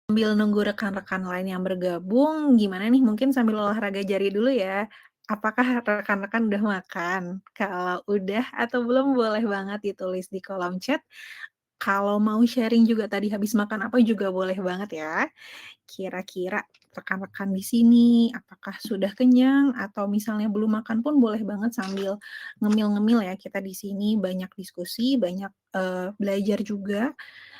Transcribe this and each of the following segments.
Sambil nunggu rekan-rekan lain yang bergabung, gimana nih mungkin sambil olahraga jari dulu ya. Apakah rekan-rekan udah makan? Kalau udah atau belum boleh banget ditulis di kolom chat. Kalau mau sharing juga tadi habis makan apa juga boleh banget ya. Kira-kira rekan-rekan di sini apakah sudah kenyang atau misalnya belum makan pun boleh banget sambil ngemil-ngemil ya. Kita di sini banyak diskusi, banyak belajar juga.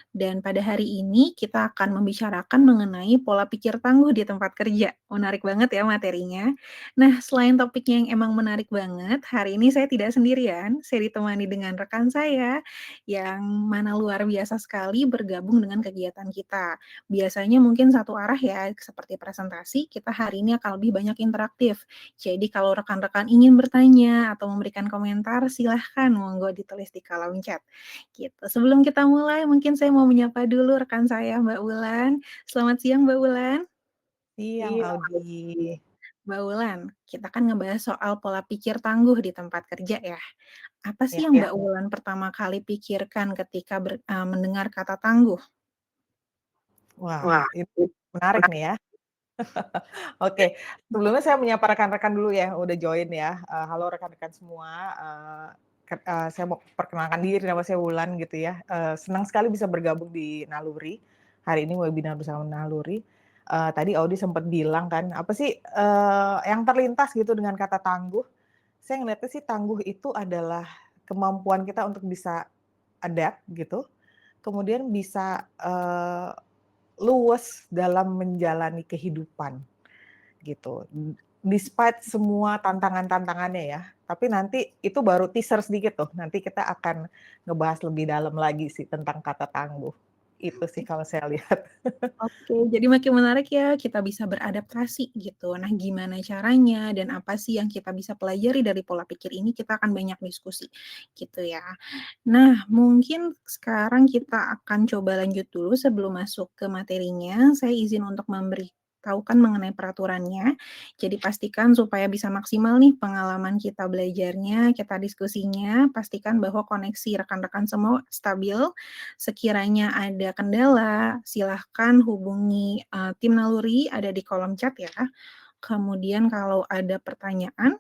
Dan pada hari ini kita akan membicarakan mengenai pola pikir tangguh di tempat kerja. Menarik banget ya materinya. Nah, selain topiknya yang emang menarik banget, hari ini saya tidak sendirian. Saya ditemani dengan rekan saya yang mana luar biasa sekali bergabung dengan kegiatan kita. Biasanya mungkin satu arah ya, seperti presentasi, kita hari ini akan lebih banyak interaktif. Jadi kalau rekan-rekan ingin bertanya atau memberikan komentar, silahkan monggo ditulis di kolom chat. Gitu. Sebelum kita mulai, mungkin saya mau menyapa dulu rekan saya, Mbak Wulan. Selamat siang, Mbak Wulan. Siang, Iya. Audi. Mbak Wulan, kita kan ngebahas soal pola pikir tangguh di tempat kerja ya. Apa sih Ya, yang Mbak Wulan pertama kali pikirkan ketika mendengar kata tangguh? wah, Wah, itu menarik nih ya. Oke, sebelumnya saya menyapa rekan-rekan dulu ya, udah join ya. Halo rekan-rekan semua, saya mau perkenalkan diri, nama saya Wulan gitu ya. Senang sekali bisa bergabung di Naluri. Hari ini webinar bersama Naluri. Tadi Audi sempat bilang kan, apa sih yang terlintas gitu dengan kata tangguh. Saya ngeliatnya sih tangguh itu adalah kemampuan kita untuk bisa adapt gitu, kemudian bisa luwes dalam menjalani kehidupan gitu. Despite semua tantangan-tantangannya ya, tapi nanti itu baru teaser sedikit tuh, nanti kita akan ngebahas lebih dalam lagi sih tentang kata tangguh. Itu sih kalau saya lihat. oke, jadi makin menarik ya, kita bisa beradaptasi gitu. Nah, gimana caranya dan apa sih yang kita bisa pelajari dari pola pikir ini, kita akan banyak diskusi gitu ya. Nah, mungkin sekarang kita akan coba lanjut dulu sebelum masuk ke materinya. Saya izin untuk memberitahukan mengenai peraturannya. Jadi pastikan supaya bisa maksimal nih pengalaman kita belajarnya, kita diskusinya, pastikan bahwa koneksi rekan-rekan semua stabil. Sekiranya ada kendala, silahkan hubungi tim Naluri ada di kolom chat ya. Kemudian kalau ada pertanyaan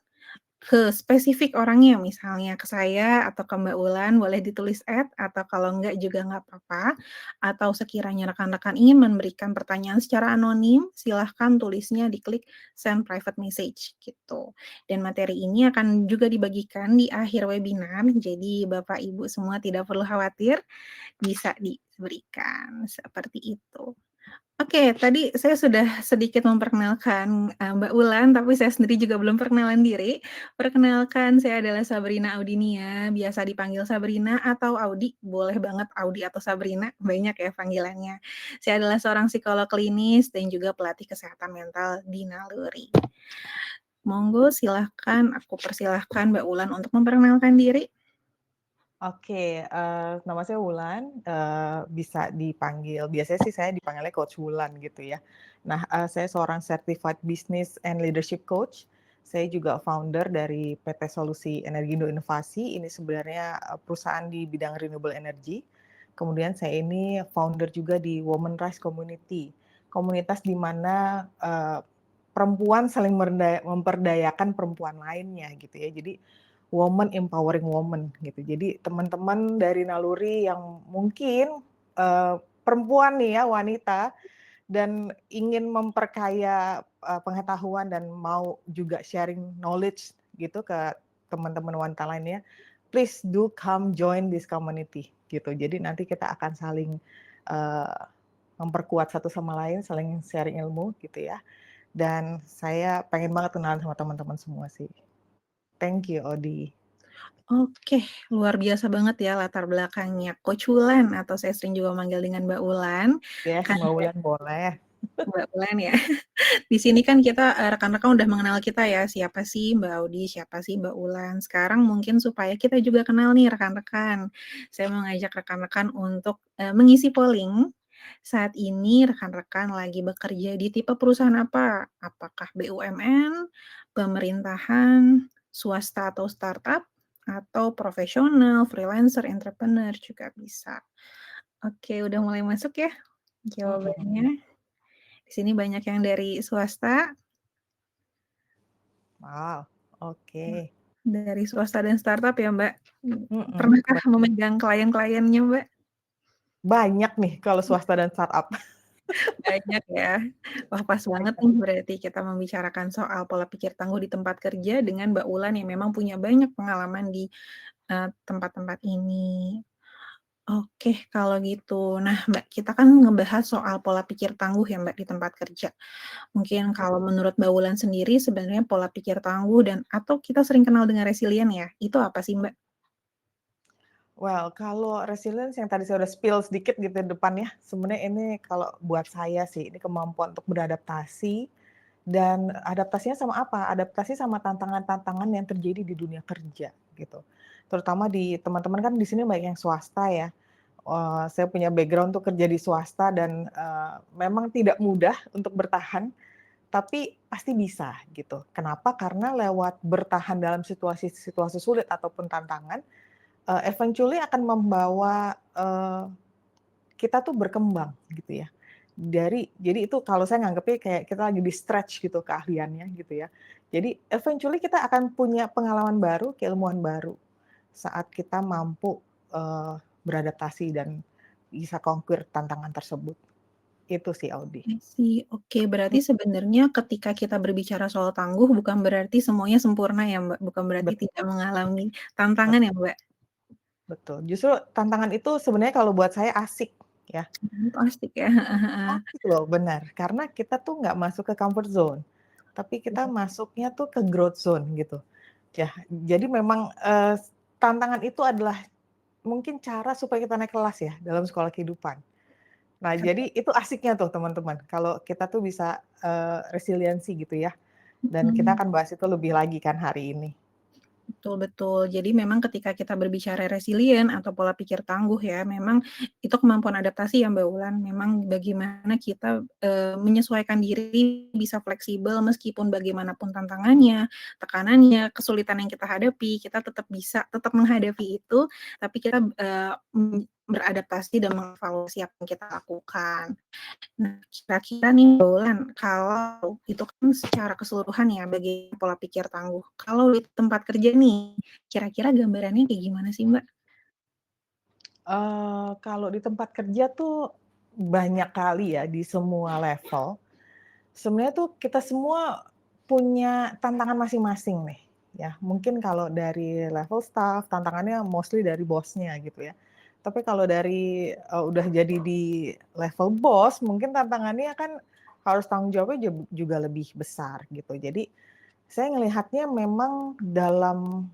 ke spesifik orangnya, misalnya ke saya atau ke Mbak Wulan boleh ditulis atau kalau enggak juga nggak apa-apa. Atau sekiranya rekan-rekan ingin memberikan pertanyaan secara anonim, silahkan tulisnya diklik send private message gitu. Dan materi ini akan juga dibagikan di akhir webinar, jadi Bapak Ibu semua tidak perlu khawatir, bisa diberikan, seperti itu. Oke, tadi saya sudah sedikit memperkenalkan, Mbak Wulan, tapi saya sendiri juga belum perkenalan diri. Perkenalkan, saya adalah Sabrina Audinia, biasa dipanggil Sabrina atau Audi, boleh banget Audi atau Sabrina, banyak ya panggilannya. Saya adalah seorang psikolog klinis dan juga pelatih kesehatan mental di Naluri. Monggo silahkan, aku persilahkan Mbak Wulan untuk memperkenalkan diri. Oke, nama saya Wulan, bisa dipanggil biasanya sih saya dipanggilnya Coach Wulan gitu ya. Nah, saya seorang Certified Business and Leadership Coach. Saya juga founder dari PT Solusi Energi Indo Inovasi, ini sebenarnya, perusahaan di bidang renewable energy. Kemudian saya ini founder juga di Women Rise Community, komunitas di mana, perempuan saling memperdayakan perempuan lainnya gitu ya. Jadi woman empowering woman gitu. Jadi teman-teman dari Naluri yang mungkin, perempuan nih ya, wanita dan ingin memperkaya, pengetahuan dan mau juga sharing knowledge gitu ke teman-teman wanita lainnya, please do come join this community gitu. Jadi nanti kita akan saling, eee, memperkuat satu sama lain, saling sharing ilmu gitu ya. Dan saya pengen banget kenalan sama teman-teman semua sih. Thank you, Odi. Oke, luar biasa banget ya latar belakangnya Coach Wulan atau saya sering juga manggil dengan Mbak Wulan. Yes, Kan Mbak Wulan boleh. Mbak Wulan ya. Di sini kan kita, rekan-rekan udah mengenal kita ya, siapa sih Mbak Audi, siapa sih Mbak Wulan. Sekarang mungkin supaya kita juga kenal nih rekan-rekan, saya mau ngajak rekan-rekan untuk, mengisi polling. Saat ini rekan-rekan lagi bekerja di tipe perusahaan apa? Apakah BUMN, pemerintahan, swasta atau startup, atau profesional, freelancer, entrepreneur juga bisa. Oke, udah mulai masuk ya Mhm. jawabannya? Di sini banyak yang dari swasta, Wow, oke. dari swasta dan startup ya, Mbak. Pernahkah Betul. memegang klien-kliennya, Mbak? Banyak nih kalau swasta dan startup. Banyak ya. Wah, pas banget Banyak. nih berarti kita membicarakan soal pola pikir tangguh di tempat kerja dengan Mbak Wulan yang memang punya banyak pengalaman di, tempat-tempat ini. Oke, kalau gitu. Nah, Mbak, kita kan ngebahas soal pola pikir tangguh ya, Mbak, di tempat kerja. Mungkin kalau menurut Mbak Wulan sendiri sebenarnya pola pikir tangguh dan atau kita sering kenal dengan resilient ya, itu apa sih, Mbak? Well, kalau resilience yang tadi saya udah spill sedikit gitu di depan ya, sebenarnya ini kalau buat saya sih, ini kemampuan untuk beradaptasi dan adaptasinya sama apa? Adaptasi sama tantangan-tantangan yang terjadi di dunia kerja gitu. Terutama di teman-teman kan di sini banyak yang swasta ya. Saya punya background untuk kerja di swasta dan, memang tidak mudah untuk bertahan, tapi pasti bisa gitu. Kenapa? Karena lewat bertahan dalam situasi-situasi sulit ataupun tantangan, eventually akan membawa, kita tuh berkembang gitu ya. Jadi itu kalau saya nganggepnya kayak kita lagi di-stretch gitu keahliannya gitu ya. Jadi eventually kita akan punya pengalaman baru, keilmuan baru saat kita mampu, beradaptasi dan bisa conquer tantangan tersebut. Itu sih Audi. I see. Oke, berarti sebenarnya ketika kita berbicara soal tangguh bukan berarti semuanya sempurna ya, Mbak? Bukan berarti tidak Betul, mengalami bet tantangan ya, Mbak? betul. Justru tantangan itu sebenarnya kalau buat saya asik ya. Itu asik ya, heeh heeh. Asik loh, benar. Karena kita tuh nggak masuk ke comfort zone, tapi kita masuknya tuh ke growth zone gitu. Ya, jadi memang, tantangan itu adalah mungkin cara supaya kita naik kelas ya dalam sekolah kehidupan. Nah, jadi itu asiknya tuh teman-teman, kalau kita tuh bisa, resiliensi gitu ya, dan kita Mhm. akan bahas itu lebih lagi kan hari ini. Betul betul. Jadi memang ketika kita berbicara resilient atau pola pikir tangguh ya, memang itu kemampuan adaptasi ya Mbak Wulan. Memang bagaimana kita, menyesuaikan diri, bisa fleksibel meskipun bagaimanapun tantangannya, tekanannya, kesulitan yang kita hadapi, kita tetap bisa tetap menghadapi itu, tapi kita, beradaptasi dan mengevaluasi apa yang kita lakukan. Nah, kira-kira nih Mbak Wulan, kalau itu kan secara keseluruhan ya bagi pola pikir tangguh. Kalau di tempat kerja nih, kira-kira gambarannya kayak gimana sih, Mbak? Kalau di tempat kerja tuh banyak kali ya di semua level, sebenarnya tuh kita semua punya tantangan masing-masing nih, ya. Mungkin kalau dari level staff, tantangannya mostly dari bosnya gitu ya. Tapi kalau dari, udah jadi di level bos, mungkin tantangannya kan harus tanggung jawabnya juga lebih besar gitu. Jadi, saya ngelihatnya memang dalam,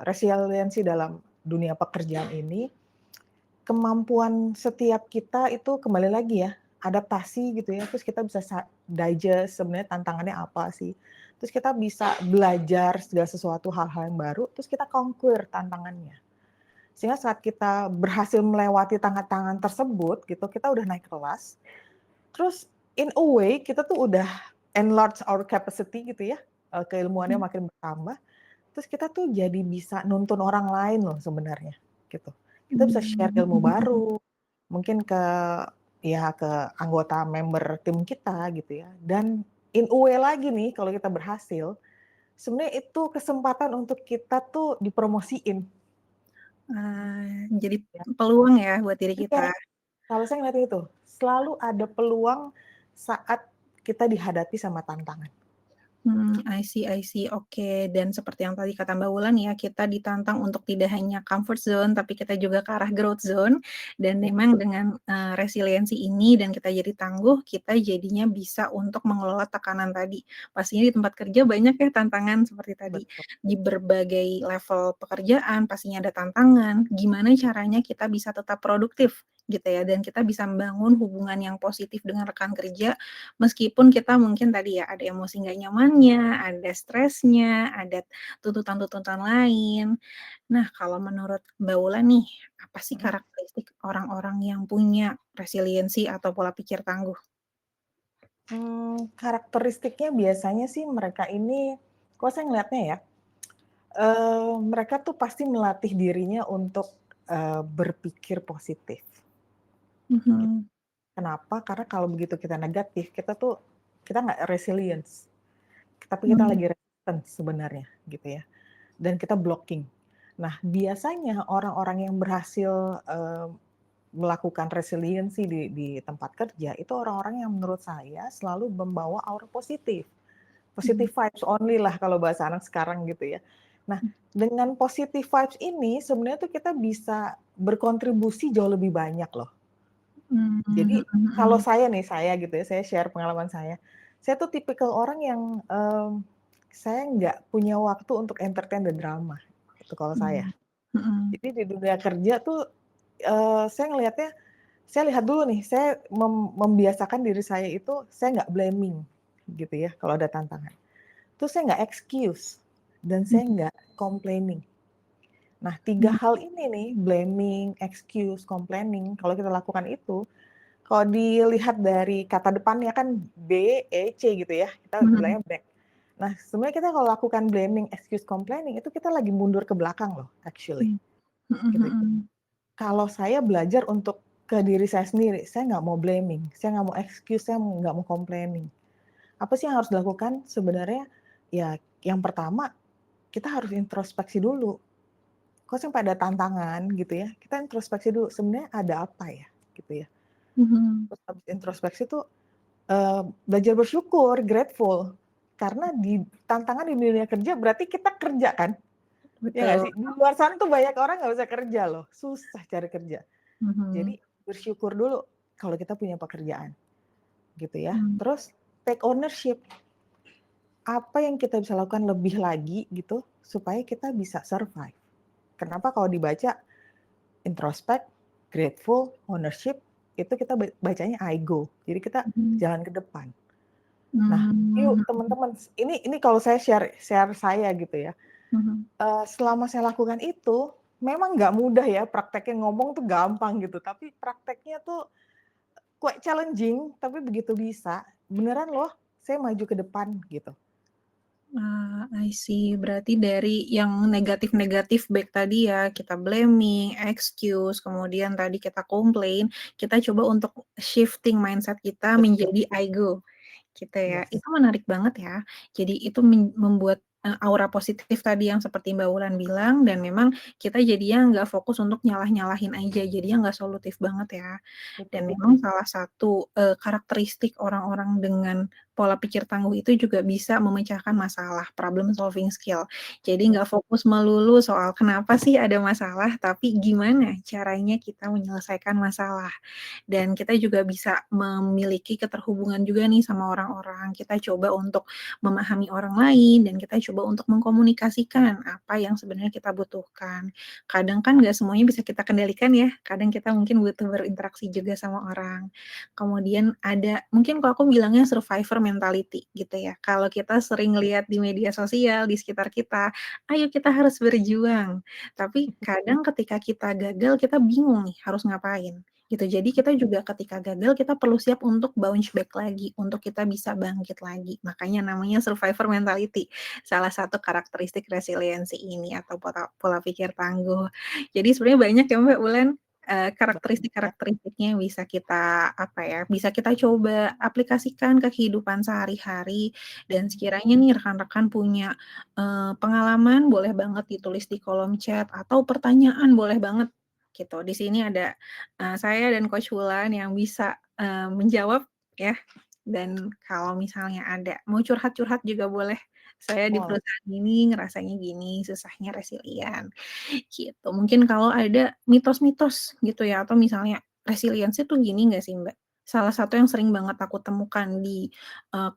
resiliensi dalam dunia pekerjaan ini, kemampuan setiap kita itu kembali lagi ya, adaptasi gitu ya, terus kita bisa digest sebenarnya tantangannya apa sih. Terus kita bisa belajar segala sesuatu hal-hal yang baru, terus kita conquer tantangannya. Sehingga saat kita berhasil melewati tantangan tersebut gitu, kita udah naik kelas, terus in a way kita tuh udah enlarge our capacity gitu ya, keilmuannya Mmm, makin bertambah, terus kita tuh jadi bisa nuntun orang lain loh sebenarnya, gitu. Kita bisa share mhm ilmu mhm. baru, mungkin ke anggota member tim kita gitu ya, dan in a way lagi nih kalau kita berhasil, sebenarnya itu kesempatan untuk kita tuh dipromosiin Jadi ya. peluang ya buat diri Iya, kita. kalau saya ngeliatnya itu, selalu ada peluang saat kita dihadapi sama tantangan. I see I see, oke. Dan seperti yang tadi kata Mbak Wulan ya, kita ditantang untuk tidak hanya comfort zone, tapi kita juga ke arah growth zone. Dan Ya, memang dengan, resiliensi ini dan kita jadi tangguh, kita jadinya bisa untuk mengelola tekanan tadi. Pastinya di tempat kerja banyak ya tantangan seperti tadi. betul. Di berbagai level pekerjaan pastinya ada tantangan, gimana caranya kita bisa tetap produktif gitu ya, dan kita bisa membangun hubungan yang positif dengan rekan kerja. Meskipun kita mungkin tadi ya, ada emosi nggak nyamannya, ada stresnya, ada tuntutan-tuntutan lain. Nah, kalau menurut Mbak Wulan nih, apa sih Mhm. karakteristik orang-orang yang punya resiliensi atau pola pikir tangguh? Karakteristiknya biasanya sih mereka ini, kalau saya ngelihatnya ya, mereka tuh pasti melatih dirinya untuk, berpikir positif, gitu. Mhm, Kenapa? Karena kalau begitu kita negatif, kita nggak resilience, tapi kita Mmm, lagi resistance sebenarnya gitu ya, dan kita blocking. Nah, biasanya orang-orang yang berhasil, melakukan resiliensi di tempat kerja, itu orang-orang yang menurut saya selalu membawa aura positif. mhm, Positive vibes only lah kalau bahasa anak sekarang gitu ya. Nah, dengan positive vibes ini sebenarnya tuh kita bisa berkontribusi jauh lebih banyak loh. mhm, Jadi mhm, kalau mhm, saya gitu ya, saya share pengalaman saya tuh tipikal orang yang, saya nggak punya waktu untuk entertain dan drama, itu kalau saya. mhm, mhm, Jadi di dunia kerja tuh, saya ngelihatnya saya lihat dulu nih, saya membiasakan diri saya itu, saya nggak blaming gitu ya kalau ada tantangan. Terus saya nggak excuse, dan saya mhm, nggak complaining. Nah, 3 mhm, hal ini nih, blaming, excuse, complaining, kalau kita lakukan itu, kalau dilihat dari kata depannya kan B, E, C gitu ya, kita mhm, bilangnya back. Nah, sebenarnya kita kalau lakukan blaming, excuse, complaining, itu kita lagi mundur ke belakang loh actually, mhm, mhm, gitu. mhm, Kalau saya belajar untuk ke diri saya sendiri, saya nggak mau blaming, saya nggak mau excuse, saya nggak mau complaining. Apa sih yang harus dilakukan? Sebenarnya ya yang pertama, kita harus introspeksi dulu. Kok sampai ada tantangan gitu ya, kita introspeksi dulu, sebenarnya ada apa ya, gitu ya. mhm, Terus habis introspeksi tuh, belajar bersyukur, grateful. Karena di tantangan di dunia kerja berarti kita kerja kan, ya nggak betul, sih? Di luar sana tuh banyak orang nggak bisa kerja loh, susah cari kerja. mhm, Jadi bersyukur dulu kalau kita punya pekerjaan, gitu ya. mmm, Terus take ownership, apa yang kita bisa lakukan lebih lagi gitu, supaya kita bisa survive. Kenapa kalau dibaca introspect, grateful, ownership, itu kita bacanya I go. Jadi kita mhm, jalan ke depan. Nah, mmm, yuk teman-teman, ini kalau saya share share saya gitu ya. mhm. Selama saya lakukan itu, memang nggak mudah ya, prakteknya ngomong tuh gampang gitu, tapi prakteknya tuh quite challenging, tapi begitu bisa, beneran loh saya maju ke depan gitu. Ah, I see. Berarti dari yang negatif-negatif baik tadi ya, kita blaming, excuse, kemudian tadi kita komplain, kita coba untuk shifting mindset kita Betul, menjadi I go. Gitu ya. yes, Itu menarik banget ya. Jadi itu membuat, aura positif tadi yang seperti Mbak Wulan bilang dan memang kita jadinya nggak fokus untuk nyalah-nyalahin aja, jadinya nggak solutif banget ya. Dan betul, memang salah satu, karakteristik orang-orang dengan pola pikir tangguh itu juga bisa memecahkan masalah, problem solving skill. Jadi nggak yes, fokus melulu soal kenapa sih ada masalah, tapi gimana caranya kita menyelesaikan masalah. Dan kita juga bisa memiliki keterhubungan juga nih sama orang-orang. Kita coba untuk memahami orang lain dan kita coba untuk mengkomunikasikan apa yang sebenarnya kita butuhkan. Kadang kan nggak semuanya bisa kita kendalikan ya, kadang kita mungkin butuh berinteraksi juga sama orang. Kemudian ada mungkin kalau aku bilangnya survivor mentality gitu ya, kalau kita sering lihat di media sosial, di sekitar kita, "Ayo kita harus berjuang." Tapi kadang ketika kita gagal, kita bingung nih harus ngapain gitu. Jadi kita juga ketika gagal kita perlu siap untuk bounce back lagi, untuk kita bisa bangkit lagi. Makanya namanya survivor mentality, salah satu karakteristik resiliensi ini atau pola pola pikir tangguh. Jadi sebenarnya banyak ya Mbak Ulen, banyak ya, karakteristik-karakteristiknya yang bisa kita, apa ya, bisa kita coba aplikasikan ke kehidupan sehari-hari dan sekiranya nih rekan-rekan punya, pengalaman boleh banget ditulis di kolom chat atau pertanyaan boleh banget gitu. Di sini ada saya dan Coach Wulan yang bisa, menjawab ya, dan kalau misalnya ada mau curhat-curhat juga boleh, "Saya di boleh. perusahaan ini ngerasanya gini, susahnya resilient," gitu. Mungkin kalau ada mitos-mitos gitu ya, atau misalnya resiliensi tuh gini nggak sih, Mbak, salah satu yang sering banget aku temukan di,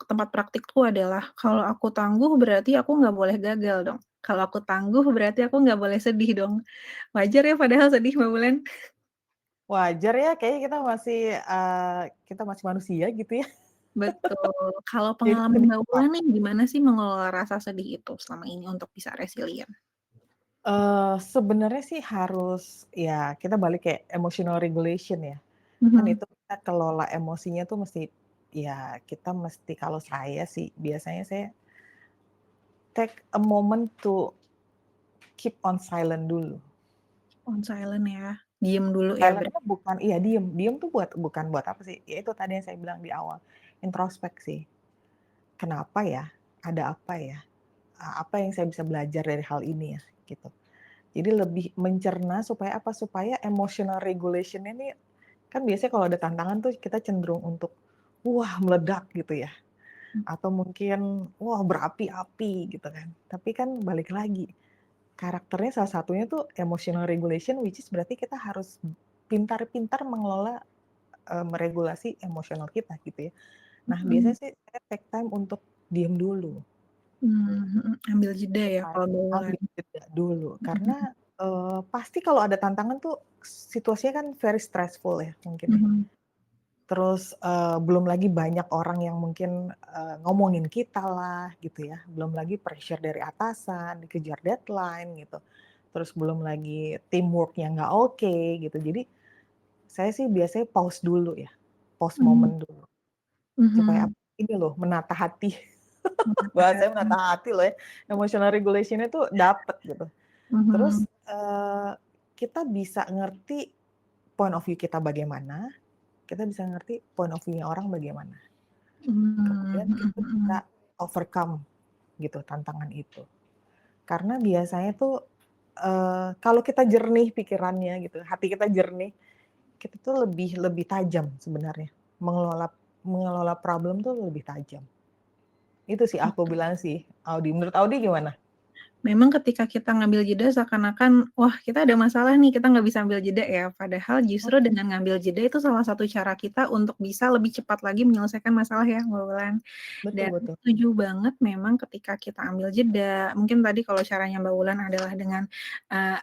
tempat praktikku adalah, "Kalau aku tangguh berarti aku nggak boleh gagal dong, kalau aku tangguh berarti aku nggak boleh sedih dong." Wajar ya padahal sedih, Mbak Wulan? Wajar ya, kayaknya kita masih manusia gitu ya, Betul. Kalau jadi pengalaman sedih Mbak nggak Wulan apa-apa. nih gimana sih mengelola rasa sedih itu selama ini untuk bisa resilient? Sebenarnya sih harus ya kita balik kayak emotional regulation ya. Kan Mhm. itu kita kelola emosinya tuh mesti ya kita mesti kalau saya sih biasanya saya take a moment to keep on silent dulu. On silent ya? Diem dulu ya Silent-nya bukan iya diem, diem tuh bukan buat apa sih, ya itu tadi yang saya bilang di awal, introspeksi. Kenapa ya? Ada apa ya? Apa yang saya bisa belajar dari hal ini ya, gitu. Jadi lebih mencerna supaya apa, supaya emotional regulation ini kan biasanya kalau ada tantangan tuh kita cenderung untuk, wah meledak gitu ya, atau mungkin, wah berapi-api gitu kan. Tapi kan balik lagi, karakternya salah satunya tuh emotional regulation which is berarti kita harus pintar-pintar mengelola, meregulasi emosional kita gitu ya. Nah mhm, biasanya sih saya take time untuk diem dulu, mhm, ambil jeda ya supaya kalau bawaan. ambil jeda dulu karena, Mhm pasti kalau ada tantangan tuh situasinya kan very stressful ya mungkin ya. mhm Terus, belum lagi banyak orang yang mungkin, ngomongin kita lah gitu ya, belum lagi pressure dari atasan, dikejar deadline gitu. Terus belum lagi teamwork yang nggak oke gitu. Jadi saya sih biasanya pause dulu ya, pause mhm momen dulu, supaya mhm, ini loh menata hati, menatah bahasanya hati. menata hati loh ya, emotional regulation-nya tuh dapet gitu. Terus, Mhm, kita bisa ngerti point of view kita bagaimana, kita bisa ngerti point of view-nya orang bagaimana. mmm, Kemudian mhm kita bisa mhm. overcome gitu tantangan itu. Karena biasanya tuh, kalau kita jernih pikirannya gitu, hati kita jernih, kita tuh lebih lebih tajam sebenarnya, mengelola mengelola problem tuh lebih tajam. Itu sih aku bilang sih, Audi. Menurut Audi gimana? Memang ketika kita ngambil jeda seakan-akan, wah kita ada masalah nih, kita nggak bisa ambil jeda ya. Padahal justru Mhm, dengan ngambil jeda itu salah satu cara kita untuk bisa lebih cepat lagi menyelesaikan masalah ya, Mbak Wulan. betul Dan betul. setuju banget memang ketika kita ambil jeda, mungkin tadi kalau caranya Mbak Wulan adalah dengan,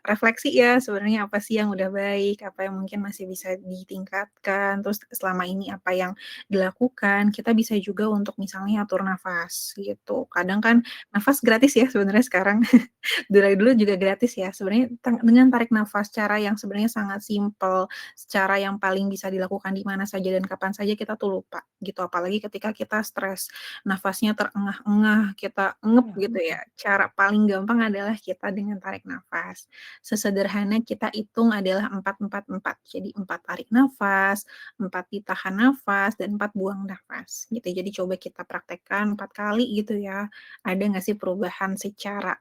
refleksi ya, sebenarnya apa sih yang udah baik, apa yang mungkin masih bisa ditingkatkan, terus selama ini apa yang dilakukan, kita bisa juga untuk misalnya atur nafas gitu. Kadang kan nafas gratis ya sebenarnya sekarang. Dari dulu juga gratis ya, sebenarnya dengan tarik nafas, cara yang sebenarnya sangat simpel, cara yang paling bisa dilakukan di mana saja dan kapan saja kita tuh lupa, gitu. Apalagi ketika kita stres, nafasnya terengah-engah, kita ngep Iya, gitu ya. Cara paling gampang adalah kita dengan tarik nafas. Sesederhana kita hitung adalah 4 4 4. Jadi 4 tarik nafas, 4 ditahan nafas, dan 4 buang nafas, gitu. Jadi coba kita praktekkan 4 kali gitu ya. Ada nggak sih perubahan secara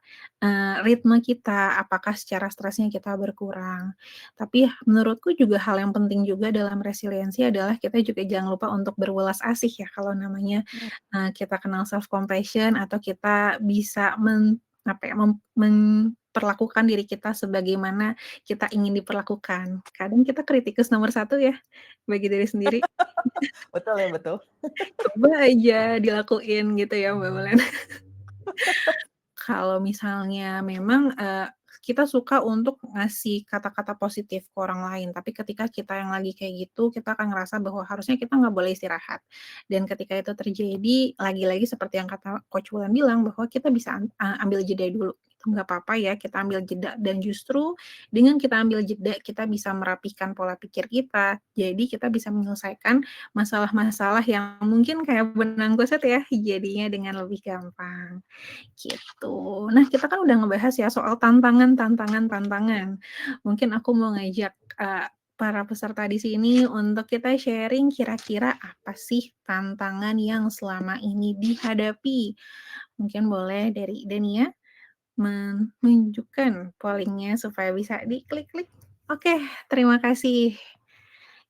ritme kita, apakah secara stresnya kita berkurang. Tapi menurutku juga hal yang penting juga dalam resiliensi adalah kita juga jangan lupa untuk berwelas asih ya, kalau namanya, mhm, kita kenal self compassion atau kita bisa apa ya, memperlakukan diri kita sebagaimana kita ingin diperlakukan. Kadang kita kritikus nomor satu ya, bagi diri sendiri. betul ya, betul. Coba aja dilakuin gitu ya, Mbak Molen. Kalau misalnya memang, kita suka untuk ngasih kata-kata positif ke orang lain, tapi ketika kita yang lagi kayak gitu, kita akan ngerasa bahwa harusnya kita nggak boleh istirahat. Dan ketika itu terjadi, lagi-lagi seperti yang kata Coach Wulan bilang, bahwa kita bisa ambil jeda dulu, itu nggak apa-apa ya, kita ambil jeda dan justru dengan kita ambil jeda, kita bisa merapihkan pola pikir kita, jadi kita bisa menyelesaikan masalah-masalah yang mungkin kayak benang gosat ya, jadinya dengan lebih gampang. Gitu. Nah, kita kan udah ngebahas ya soal tantangan. Mungkin aku mau ngajak, para peserta di sini untuk kita sharing kira-kira apa sih tantangan yang selama ini dihadapi? Mungkin boleh dari Dania menunjukkan polling-nya supaya bisa diklik-klik. Oke, terima kasih.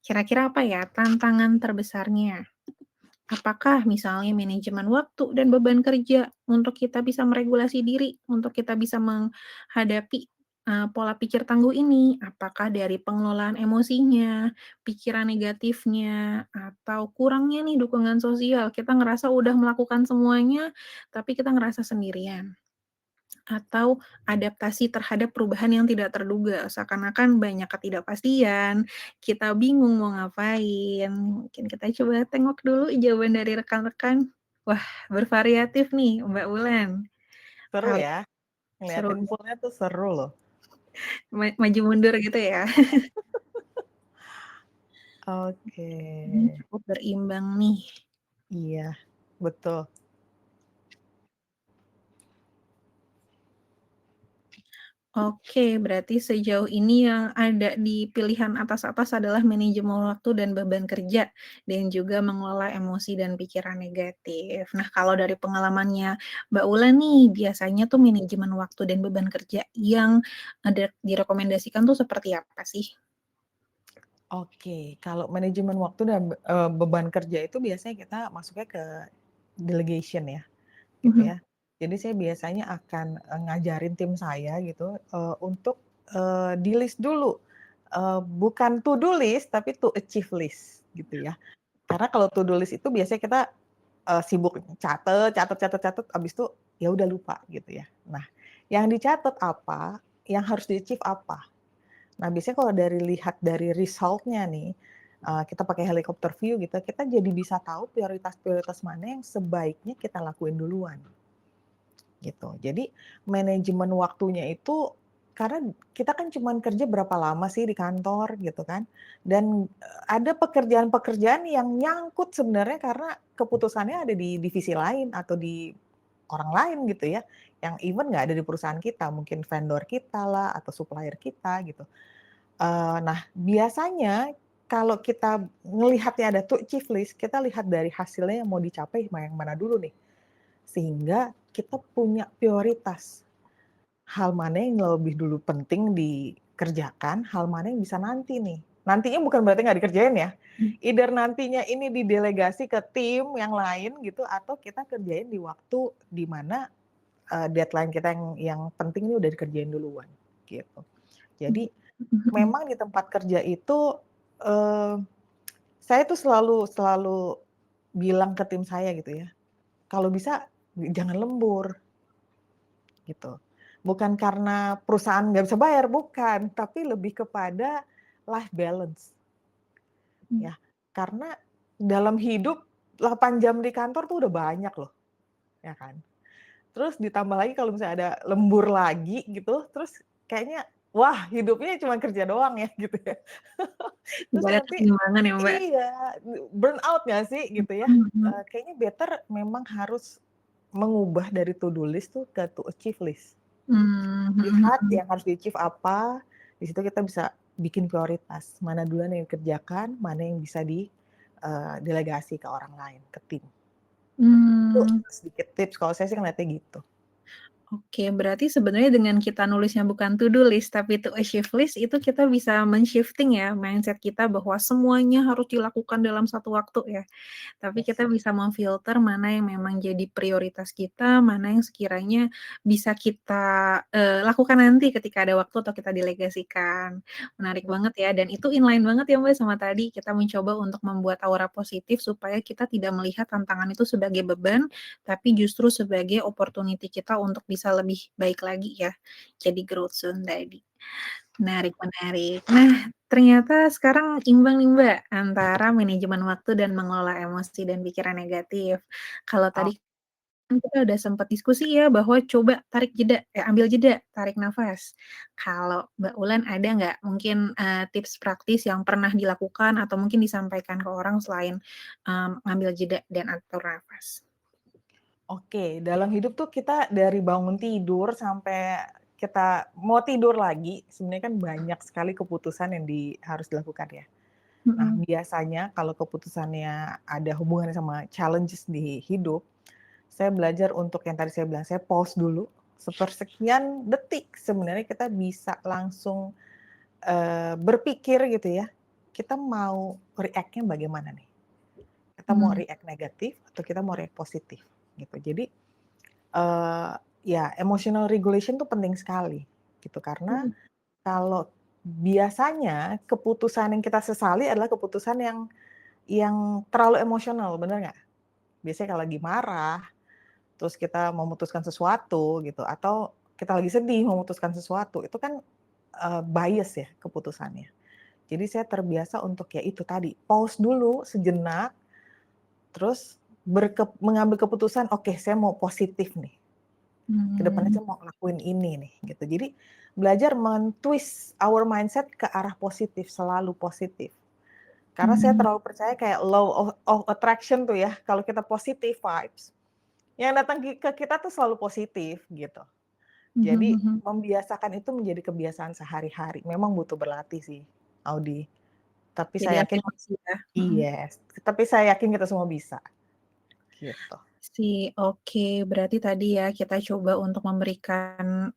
Kira-kira apa ya tantangan terbesarnya? Apakah misalnya manajemen waktu dan beban kerja untuk kita bisa meregulasi diri, untuk kita bisa menghadapi, pola pikir tangguh ini? Apakah dari pengelolaan emosinya, pikiran negatifnya, atau kurangnya nih dukungan sosial? Kita ngerasa udah melakukan semuanya, tapi kita ngerasa sendirian. Atau adaptasi terhadap perubahan yang tidak terduga, seakan-akan banyak ketidakpastian, kita bingung mau ngapain. Mungkin kita coba tengok dulu jawaban dari rekan-rekan. Wah, bervariatif nih Mbak Wulan. Seru Paling ya, seru ngeliatin pool-nya tuh seru loh. maju mundur gitu ya. Oke, Ini cukup berimbang nih. iya, betul. Oke, berarti sejauh ini yang ada di pilihan atas-atas adalah manajemen waktu dan beban kerja, dan juga mengelola emosi dan pikiran negatif. Nah, kalau dari pengalamannya Mbak Ula nih, biasanya tuh manajemen waktu dan beban kerja yang ada direkomendasikan tuh seperti apa sih? Oke, kalau manajemen waktu dan, beban kerja itu biasanya kita masuknya ke delegation ya, gitu Mhm ya. Jadi saya biasanya akan, ngajarin tim saya gitu, untuk, di-list dulu, bukan to do list, tapi to achieve list gitu ya. Karena kalau to do list itu biasanya kita, sibuk catet catet catet catet, habis itu ya udah lupa gitu ya. Nah, yang dicatat apa, yang harus di-achieve apa. Nah, biasanya kalau lihat dari result-nya nih, kita pakai helikopter view gitu, kita jadi bisa tahu prioritas-prioritas mana yang sebaiknya kita lakuin duluan, gitu. Jadi manajemen waktunya itu karena kita kan cuman kerja berapa lama sih di kantor gitu kan, dan, ada pekerjaan-pekerjaan yang nyangkut sebenarnya karena keputusannya ada di divisi lain atau di orang lain gitu ya, yang even nggak ada di perusahaan kita, mungkin vendor kita lah atau supplier kita gitu. Nah, biasanya kalau kita ngelihatnya ada tuh chief list, kita lihat dari hasilnya yang mau dicapai yang mana dulu nih. Sehingga kita punya prioritas, hal mana yang lebih dulu penting dikerjakan, hal mana yang bisa nanti nih. Nantinya bukan berarti nggak dikerjain ya, mhm either nantinya ini didelegasi ke tim yang lain gitu, atau kita kerjain di waktu di mana, deadline kita yang penting ini udah dikerjain duluan, gitu. mhm Jadi mhm mhm. memang di tempat kerja itu, eee, saya tuh selalu selalu bilang ke tim saya gitu ya, kalau bisa jangan lembur, gitu. Bukan karena perusahaan nggak bisa bayar, bukan, tapi lebih kepada life balance, Mhm. ya. Karena dalam hidup 8 jam di kantor tuh udah banyak loh, ya kan. Terus ditambah lagi kalau misalnya ada lembur lagi gitu, terus kayaknya, wah hidupnya cuma kerja doang ya, gitu ya. Terus Nggak ada nanti keseimbangan ya, Mbak? iya, burnout nggak sih gitu ya? Mhm mhm. Kayaknya better memang harus mengubah dari to do list tuh ke to achieve list. Mhm Lihat mhm. yang harus di-achieve apa, di situ kita bisa bikin prioritas, mana duluan yang dikerjakan, mana yang bisa delegasi ke orang lain, ke tim. Itu Mmm. sedikit tips, kalau saya sih ngeliatnya gitu. Oke, berarti sebenarnya dengan kita nulisnya bukan to do list, tapi to achieve list, itu kita bisa men-shifting ya mindset kita bahwa semuanya harus dilakukan dalam satu waktu ya. Tapi Yes. kita bisa memfilter mana yang memang jadi prioritas kita, mana yang sekiranya bisa kita, lakukan nanti ketika ada waktu atau kita delegasikan. Menarik Bet banget ya, dan itu inline banget ya, Mbak, sama tadi kita mencoba untuk membuat aura positif supaya kita tidak melihat tantangan itu sebagai beban, tapi justru sebagai opportunity kita untuk bisa lebih baik lagi ya, jadi growth zone tadi. Menarik menarik. Nah, ternyata sekarang imbang nih, Mbak, antara manajemen waktu dan mengelola emosi dan pikiran negatif. Kalau oh, tadi kan kita udah sempat diskusi ya bahwa coba tarik jeda, ambil jeda, tarik nafas. Kalau Mbak Ulan ada nggak mungkin, tips praktis yang pernah dilakukan atau mungkin disampaikan ke orang selain, ngambil jeda dan atur nafas? oke, dalam hidup tuh kita dari bangun tidur sampai kita mau tidur lagi, sebenarnya kan banyak sekali keputusan yang harus dilakukan ya. Nah, Mhm, biasanya kalau keputusannya ada hubungannya sama challenges di hidup, saya belajar untuk yang tadi saya bilang, saya pause dulu, sepersekian detik sebenarnya kita bisa langsung, berpikir gitu ya, kita mau react-nya bagaimana nih? Kita mau mmm, react negatif atau kita mau react positif, gitu. Jadi, eee, ya emotional regulation tuh penting sekali, gitu. Karena mhm, kalau biasanya keputusan yang kita sesali adalah keputusan yang terlalu emosional, bener nggak? Biasanya kalau lagi marah, terus kita memutuskan sesuatu gitu, atau kita lagi sedih memutuskan sesuatu, itu kan, bias ya keputusannya. Jadi saya terbiasa untuk ya itu tadi, pause dulu sejenak, terus mengambil keputusan, "Oke, saya mau positif nih, ke depannya mmm, saya mau ngelakuin ini nih," gitu. Jadi belajar men-twist our mindset ke arah positif, selalu positif. Karena saya mmm. terlalu percaya kayak law of attraction tuh ya, kalau kita positive vibes, yang datang ke kita tuh selalu positif gitu. Mhm Jadi mhm. membiasakan itu menjadi kebiasaan sehari-hari, memang butuh berlatih sih, Audi. Tapi Jadi saya yakin afirmasi ya? Mhm. yes, tapi saya yakin kita semua bisa, gitu. Oke, berarti tadi ya kita coba untuk memberikan,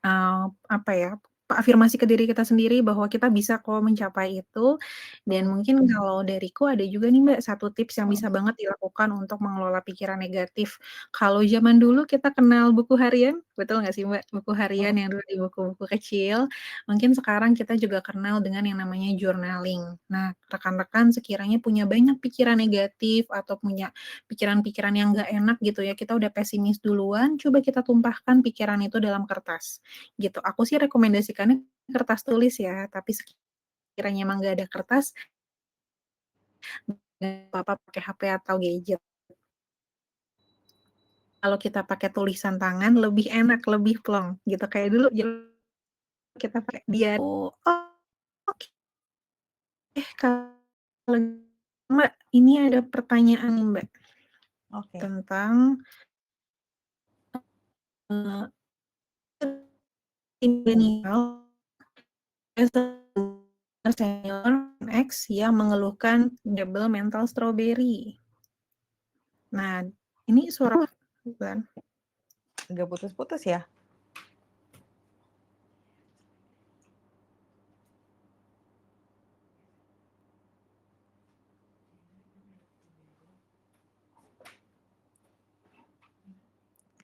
apa ya, afirmasi ke diri kita sendiri bahwa kita bisa kok mencapai itu, dan Mhm mungkin kalau dariku ada juga nih Mbak, satu tips yang mhm bisa banget dilakukan untuk mengelola pikiran negatif. Kalau zaman dulu kita kenal buku harian, betul nggak sih Mbak? Buku harian mhm. yang dulu di buku-buku kecil, mungkin sekarang kita juga kenal dengan yang namanya journaling. Nah, rekan-rekan sekiranya punya banyak pikiran negatif atau punya pikiran-pikiran yang nggak enak gitu ya, kita udah pesimis duluan, coba kita tumpahkan pikiran itu dalam kertas, gitu. Aku sih rekomendasikannya kertas tulis ya, tapi sekiranya emang nggak ada kertas, nggak apa-apa pakai HP atau gadget. Kalau kita pakai tulisan tangan lebih enak, lebih plong, gitu. Kayak dulu kita pakai diary. Oh, oke, kalau Mbak, ini ada pertanyaan nih Mbak, Oke. tentang, eee, milenial senior X yang mengeluhkan double mental strawberry. Nah, ini suara bukan? Agak putus-putus ya?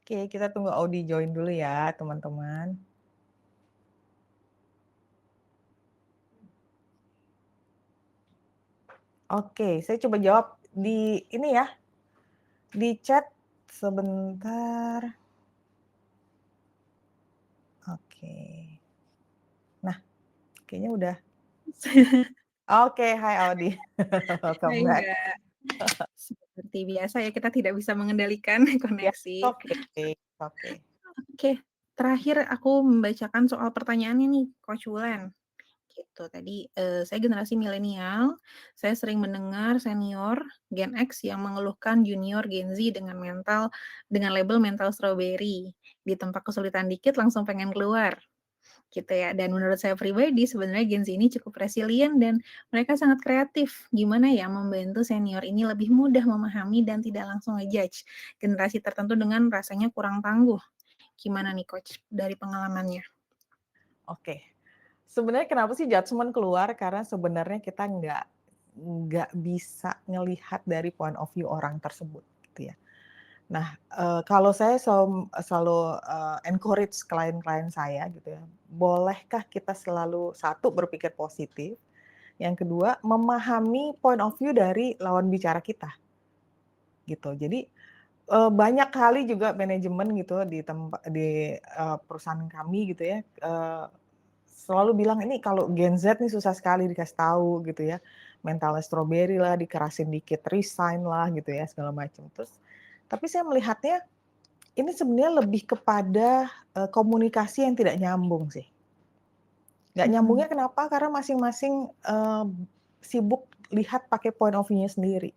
Oke, kita tunggu Audi join dulu ya, teman-teman. Oke, saya coba jawab di ini ya, di chat sebentar. Oke. Nah, kayaknya udah. Oke, hai Audi. Hai Welcome back. Mbak, seperti biasa ya kita tidak bisa mengendalikan Ya, koneksi. oke, oke. Oke, terakhir aku membacakan soal pertanyaannya nih, Coach Wulan. Gitu. Tadi, saya generasi milenial, saya sering mendengar senior Gen X yang mengeluhkan junior Gen Z dengan label mental strawberry. Di tempat kesulitan dikit langsung pengen keluar, gitu ya. Dan menurut saya pribadi sebenarnya Gen Z ini cukup resilient dan mereka sangat kreatif. Gimana ya membantu senior ini lebih mudah memahami dan tidak langsung nge-judge generasi tertentu dengan rasanya kurang tangguh. Gimana nih Coach dari pengalamannya? Oke. Sebenarnya kenapa sih judgement keluar, karena sebenarnya kita nggak bisa ngelihat dari point of view orang tersebut, gitu ya. Nah, kalau saya selalu, encourage klien-klien saya gitu ya, bolehkah kita selalu, satu berpikir positif, yang kedua memahami point of view dari lawan bicara kita, gitu. Jadi, banyak kali juga manajemen gitu di perusahaan kami gitu ya, selalu bilang, "Ini kalau Gen Z nih susah sekali dikasih tahu," gitu ya. Mentalnya strawberry lah, dikerasin dikit resign lah gitu ya, segala macam. Terus tapi saya melihatnya ini sebenarnya lebih kepada, komunikasi yang tidak nyambung sih. Nggak Mhm, nyambungnya kenapa? Karena masing-masing, sibuk lihat pakai point of view-nya sendiri,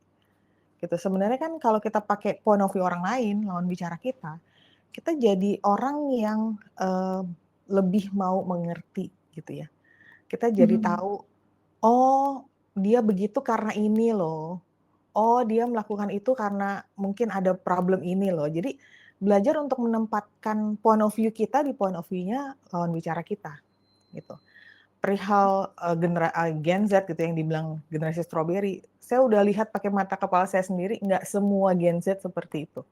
gitu. Sebenarnya kan kalau kita pakai point of view orang lain, lawan bicara kita jadi orang yang, lebih mau mengerti, gitu ya. Kita jadi mhm. tahu, oh dia begitu karena ini loh, oh dia melakukan itu karena mungkin ada problem ini loh. Jadi belajar untuk menempatkan point of view kita di point of view-nya lawan bicara kita, gitu. Perihal, Gen Z gitu yang dibilang generasi strawberry, saya udah lihat pakai mata kepala saya sendiri, nggak semua Gen Z seperti itu.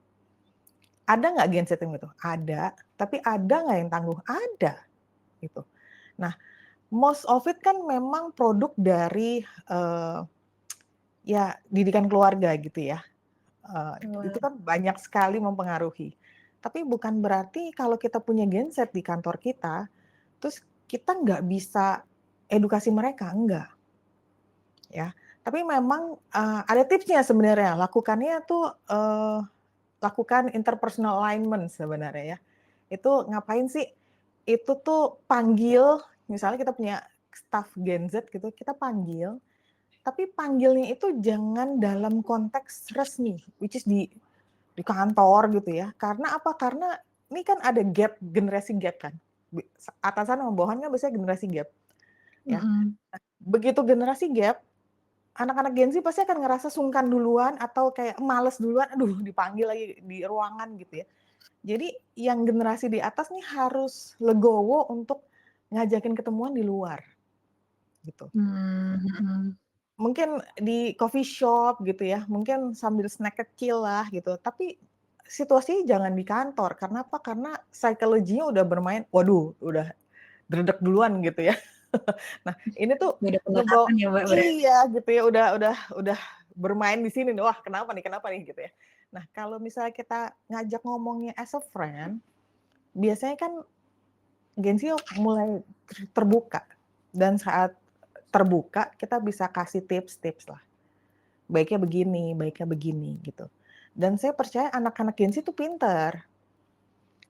Ada nggak Gen Z yang gitu? Ada, tapi ada nggak yang tangguh? Ada, gitu. Nah, most of it kan memang produk dari, ya didikan keluarga gitu ya, itu Betul. kan banyak sekali mempengaruhi. Tapi bukan berarti kalau kita punya Gen Z di kantor kita, terus kita nggak bisa edukasi mereka, enggak, ya. Tapi memang, ada tipsnya sebenarnya, lakukannya tuh, lakukan interpersonal alignment sebenarnya ya. Itu ngapain sih? Itu tuh panggil, misalnya kita punya staf Gen Z gitu, kita panggil, tapi panggilnya itu jangan dalam konteks resmi, which is di kantor gitu ya. Karena apa? Karena ini kan ada generasi gap kan. Atasan sama bawahan kan biasanya generasi gap, ya. Mhm. Nah, begitu generasi gap, anak-anak Gen Z pasti akan ngerasa sungkan duluan atau kayak males duluan, aduh dipanggil lagi di ruangan gitu ya. Jadi yang generasi di atas nih harus legowo untuk ngajakin ketemuan di luar, gitu. Mhm. Mungkin di coffee shop gitu ya, mungkin sambil snack kecil lah gitu, tapi situasinya jangan di kantor, karena apa? Karena psikologinya udah bermain, waduh udah dredeg duluan gitu ya. Nah, ini tuh Beda pendekatan ngebawa ya, Mbak, berarti? iya gitu ya, udah bermain di sini nih, wah kenapa nih gitu ya. Nah, kalau misalnya kita ngajak ngomongnya as a friend, biasanya kan Gen Z mulai terbuka, dan saat terbuka kita bisa kasih tips-tips lah, baiknya begini gitu. Dan saya percaya anak-anak Gen Z itu pinter,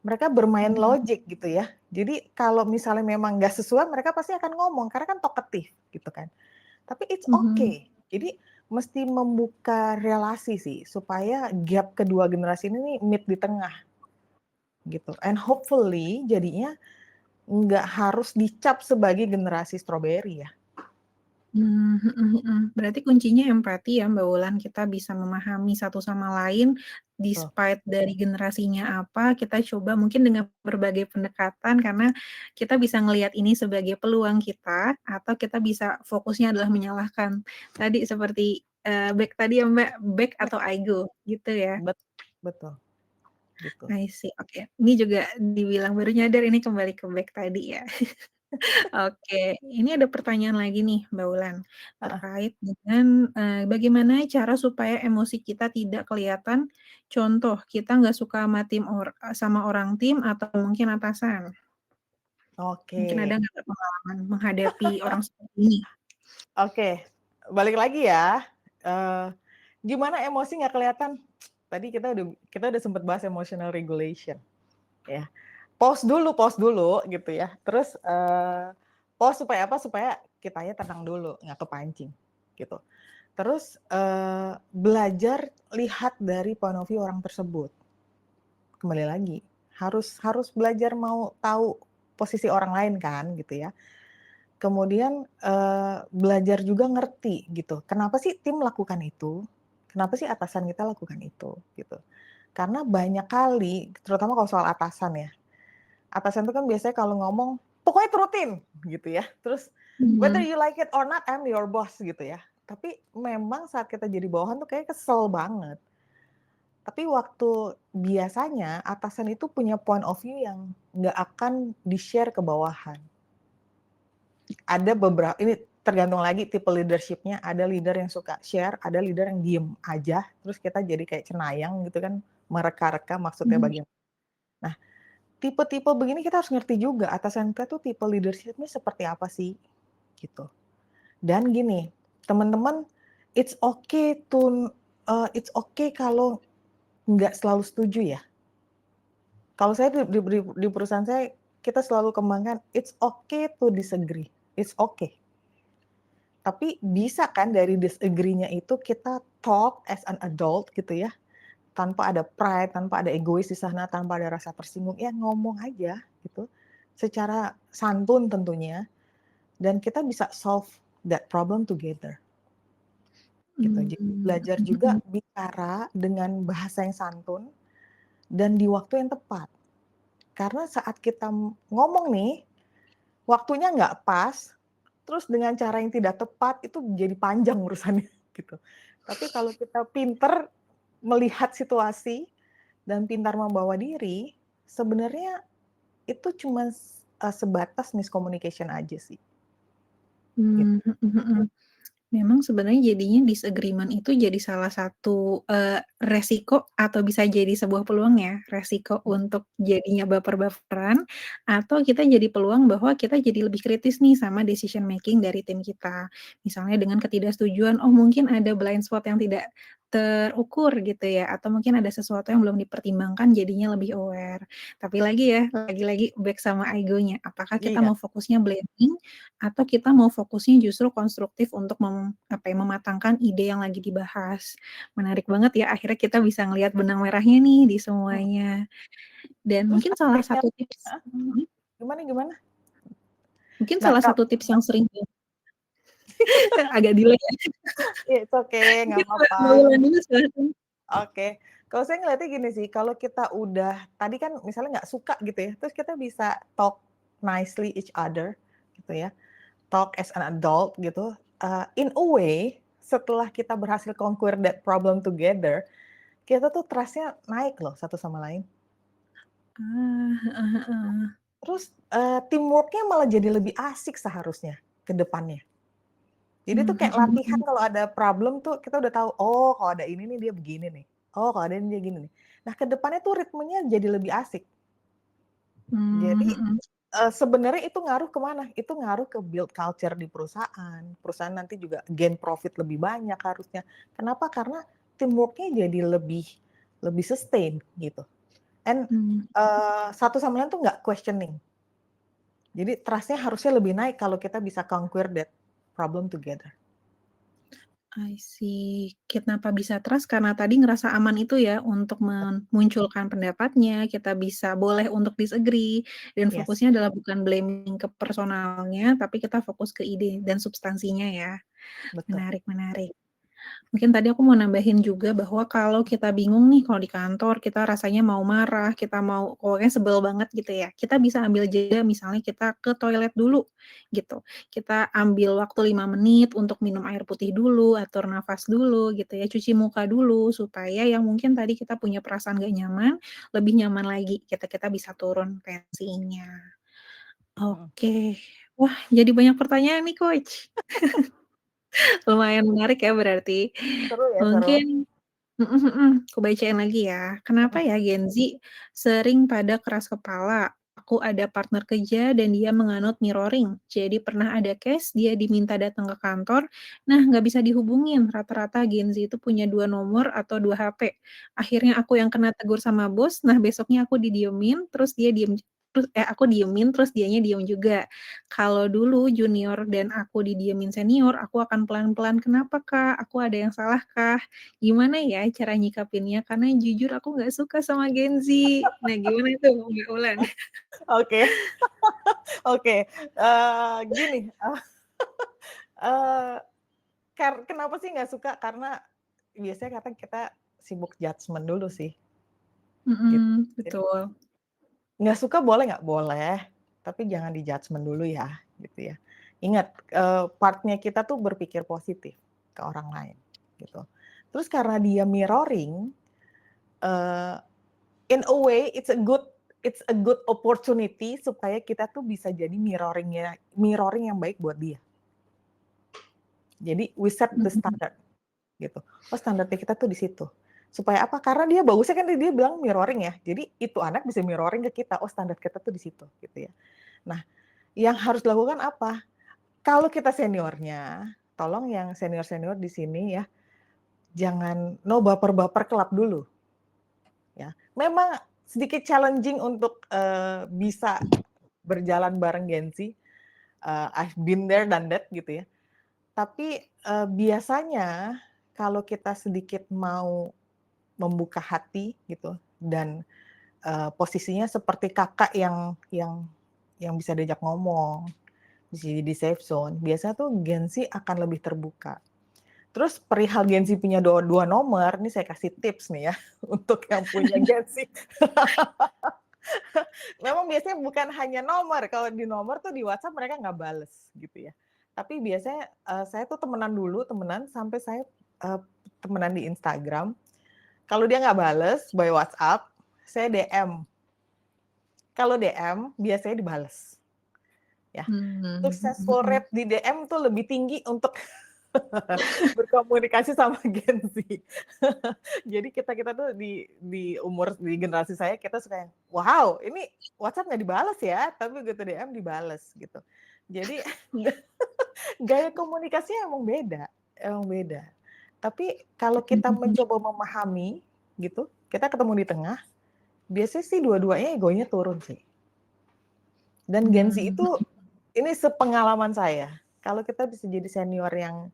mereka bermain Mhm. logik gitu ya. Jadi kalau misalnya memang nggak sesuai, mereka pasti akan ngomong karena kan talkative gitu kan. Tapi it's Mhm. okay. Jadi mesti membuka relasi sih supaya gap kedua generasi ini nih meet di tengah gitu. And hopefully jadinya nggak harus dicap sebagai generasi strawberry ya. Mhm. Berarti kuncinya empati ya, Mbak Wulan, kita bisa memahami satu sama lain Tuh, despite dari generasinya apa, kita coba mungkin dengan berbagai pendekatan karena kita bisa ngelihat ini sebagai peluang kita atau kita bisa fokusnya adalah menyalahkan. Tadi seperti, back tadi ya, Mbak, back ya, atau ego gitu ya? betul gitu. I see, oke. Ini juga dibilang baru nyadar ini kembali ke back tadi ya. Oke, ini ada pertanyaan lagi nih, Mbak Wulan, Heeh. terkait dengan, bagaimana cara supaya emosi kita tidak kelihatan, contoh kita nggak suka sama orang tim atau mungkin atasan. Oke. Mungkin ada nggak pengalaman menghadapi orang seperti ini? Oke, balik lagi ya, gimana emosi nggak kelihatan? Tadi kita udah sempet bahas emotional regulation, ya. Pause dulu gitu ya, terus, pause supaya apa? Supaya kitanya tenang dulu, nggak kepancing, gitu. Terus, belajar lihat dari point of view orang tersebut. Kembali lagi, harus harus belajar mau tahu posisi orang lain kan, gitu ya. Kemudian, belajar juga ngerti gitu, kenapa sih tim melakukan itu? Kenapa sih atasan kita lakukan itu? Gitu. Karena banyak kali, terutama kalau soal atasan ya, atasan itu kan biasanya kalau ngomong, "Pokoknya turutin!" gitu ya. Terus, "Whether Mhm. you like it or not, I'm your boss," gitu ya. Tapi memang saat kita jadi bawahan tuh kayaknya kesel banget. Tapi waktu biasanya atasan itu punya point of view yang nggak akan di-share ke bawahan. Ada ini tergantung lagi tipe leadership-nya, ada leader yang suka share, ada leader yang diem aja, terus kita jadi kayak cenayang gitu kan, mereka-reka maksudnya Mhm. bagaimana. Nah, tipe-tipe begini kita harus ngerti juga atasan kita tuh tipe leadership-nya seperti apa sih, gitu. Dan gini, teman-teman, it's okay kalau nggak selalu setuju ya. Kalau saya di perusahaan saya, kita selalu kembangkan, it's okay to disagree, it's okay. Tapi bisa kan dari disagree-nya itu kita talk as an adult gitu ya, tanpa ada pride, tanpa ada egois di sana, tanpa ada rasa tersinggung, ya ngomong aja gitu, secara santun tentunya, dan kita bisa solve that problem together, gitu. Jadi Mmm, belajar mhm juga mhm. bicara dengan bahasa yang santun dan di waktu yang tepat. Karena saat kita ngomong nih, waktunya nggak pas, terus dengan cara yang tidak tepat, itu jadi panjang urusannya, gitu. Tapi kalau kita pinter melihat situasi dan pintar membawa diri, sebenarnya itu cuma sebatas miscommunication aja sih, gitu. Mhm mhm. Memang sebenarnya jadinya disagreement itu jadi salah satu, resiko atau bisa jadi sebuah peluang ya, resiko untuk jadinya baper-baperan, atau kita jadi peluang bahwa kita jadi lebih kritis nih sama decision making dari tim kita. Misalnya dengan ketidaksetujuan, oh mungkin ada blind spot yang tidak terukur gitu ya, atau mungkin ada sesuatu yang belum dipertimbangkan jadinya lebih aware. Tapi lagi ya, lagi-lagi back sama egonya, apakah kita Iya, mau fokusnya blaming atau kita mau fokusnya justru konstruktif untuk apa ya, mematangkan ide yang lagi dibahas. Menarik banget ya, akhirnya kita bisa ngelihat benang merahnya nih di mhm. semuanya. Dan Terus mungkin salah akhirnya satu tips Gimana gimana? Mungkin Nah, salah satu tips yang sering agak delay ya. it's okay, nggak Mungkin Mbak apa-apa. Wulan dulu silahkan. Oke, kalau saya ngeliatnya gini sih, kalau kita udah tadi kan misalnya nggak suka gitu ya, terus kita bisa talk nicely each other gitu ya, talk as an adult gitu, in a way setelah kita berhasil conquer that problem together, kita tuh trust-nya naik loh satu sama lain. Ah, heeh heeh. Terus, teamwork-nya malah jadi lebih asik seharusnya ke depannya. Jadi tuh Mmm, kayak mhm latihan mhm. kalau ada problem tuh kita udah tahu, oh kalau ada ini nih dia begini nih, oh kalau ada ini dia gini nih. Nah ke depannya tuh ritmenya jadi lebih asik. Mmm, Jadi, mhm. sebenarnya itu ngaruh ke mana? Itu ngaruh ke build culture di perusahaan. Perusahaan nanti juga gain profit lebih banyak harusnya. Kenapa? Karena teamwork-nya jadi lebih lebih sustain gitu. And, Mmm, satu sama lain tuh nggak questioning. Jadi trust-nya harusnya lebih naik kalau kita bisa conquer that problem together. I see. Kenapa bisa trust? Karena tadi ngerasa aman itu ya untuk memunculkan pendapatnya, kita bisa boleh untuk disagree, dan Yes, fokusnya adalah bukan blaming ke personalnya, tapi kita fokus ke ide dan substansinya ya. betul. Menarik menarik. Mungkin tadi aku mau nambahin juga bahwa kalau kita bingung nih, kalau di kantor kita rasanya mau marah, kita mau pokoknya sebel banget gitu ya, kita bisa ambil jeda misalnya kita ke toilet dulu, gitu. Kita ambil waktu 5 menit untuk minum air putih dulu, atur nafas dulu gitu ya, cuci muka dulu, supaya yang mungkin tadi kita punya perasaan gak nyaman, lebih nyaman lagi, kita bisa turun tensinya. Mhm. Oke. Wah, jadi banyak pertanyaan nih, Coach. Lumayan menarik ya berarti. Seru ya, seru. Mungkin mhm mhm, aku bacain lagi ya. Kenapa Mhm. ya Gen Z sering pada keras kepala? Aku ada partner kerja dan dia menganut mirroring. Jadi pernah ada case dia diminta datang ke kantor, nah nggak bisa dihubungin. Rata-rata Gen Z itu punya 2 nomor atau 2 HP. Akhirnya aku yang kena tegur sama bos, nah besoknya aku didiemin, terus dia diem terus aku diemin, terus dianya diem juga. Kalau dulu junior dan aku didiemin senior, aku akan pelan-pelan, "Kenapa Kak? Aku ada yang salah kah?" Gimana ya cara nyikapinnya? Karena jujur aku nggak suka sama Gen Z. Nah, gimana itu Mbak Wulan? Oke, oke, gini, eee, kenapa sih nggak suka? Karena biasanya kadang kita sibuk judgement dulu sih, gitu. Mhm, Jadi betul. nggak suka boleh nggak? Boleh, tapi jangan di-judgement dulu ya, gitu ya. Ingat, part-nya kita tuh berpikir positif ke orang lain, gitu. Terus karena dia mirroring, eee, in a way it's a good opportunity supaya kita tuh bisa jadi mirroring yang baik buat dia. Jadi we set the Mhm standard gitu. Oh standarnya kita tuh di situ. Supaya apa? Karena dia bagusnya kan dia bilang mirroring ya. Jadi itu anak bisa mirroring ke kita. Oh standar kita tuh di situ gitu ya. Nah, yang harus dilakukan apa? Kalau kita seniornya, tolong yang senior-senior di sini ya, jangan no baper-baper kelap dulu ya. Memang sedikit challenging untuk, bisa berjalan bareng Gen Z, I've been there done that gitu ya. Tapi, biasanya kalau kita sedikit mau membuka hati gitu dan, posisinya seperti Kakak yang bisa diajak ngomong, bisa jadi safe zone, biasanya tuh Gen Z akan lebih terbuka. Terus perihal Gen Z punya dua nomor, ini saya kasih tips nih ya untuk yang punya Gen Z. Memang biasanya bukan hanya nomor, kalau di nomor tuh di WhatsApp mereka nggak bales gitu ya. Tapi biasanya, saya tuh temenan sampai saya, eee, temenan di Instagram, kalau dia nggak bales by WhatsApp, saya DM. Kalau DM biasanya dibales, ya. mhm mhm Successful mhm. rate di DM tuh lebih tinggi untuk berkomunikasi sama Gen Z. Jadi kita-kita tuh di generasi saya kita suka yang, "Wow, ini WhatsApp nggak dibales ya?" Tapi begitu DM dibales gitu. Jadi gaya komunikasinya emang beda. Tapi kalau kita Mhm mhm. mencoba memahami gitu, kita ketemu di tengah, biasanya sih dua-duanya egonya turun sih. Dan Gen Z Mmm, itu ini sepengalaman saya, kalau kita bisa jadi senior yang,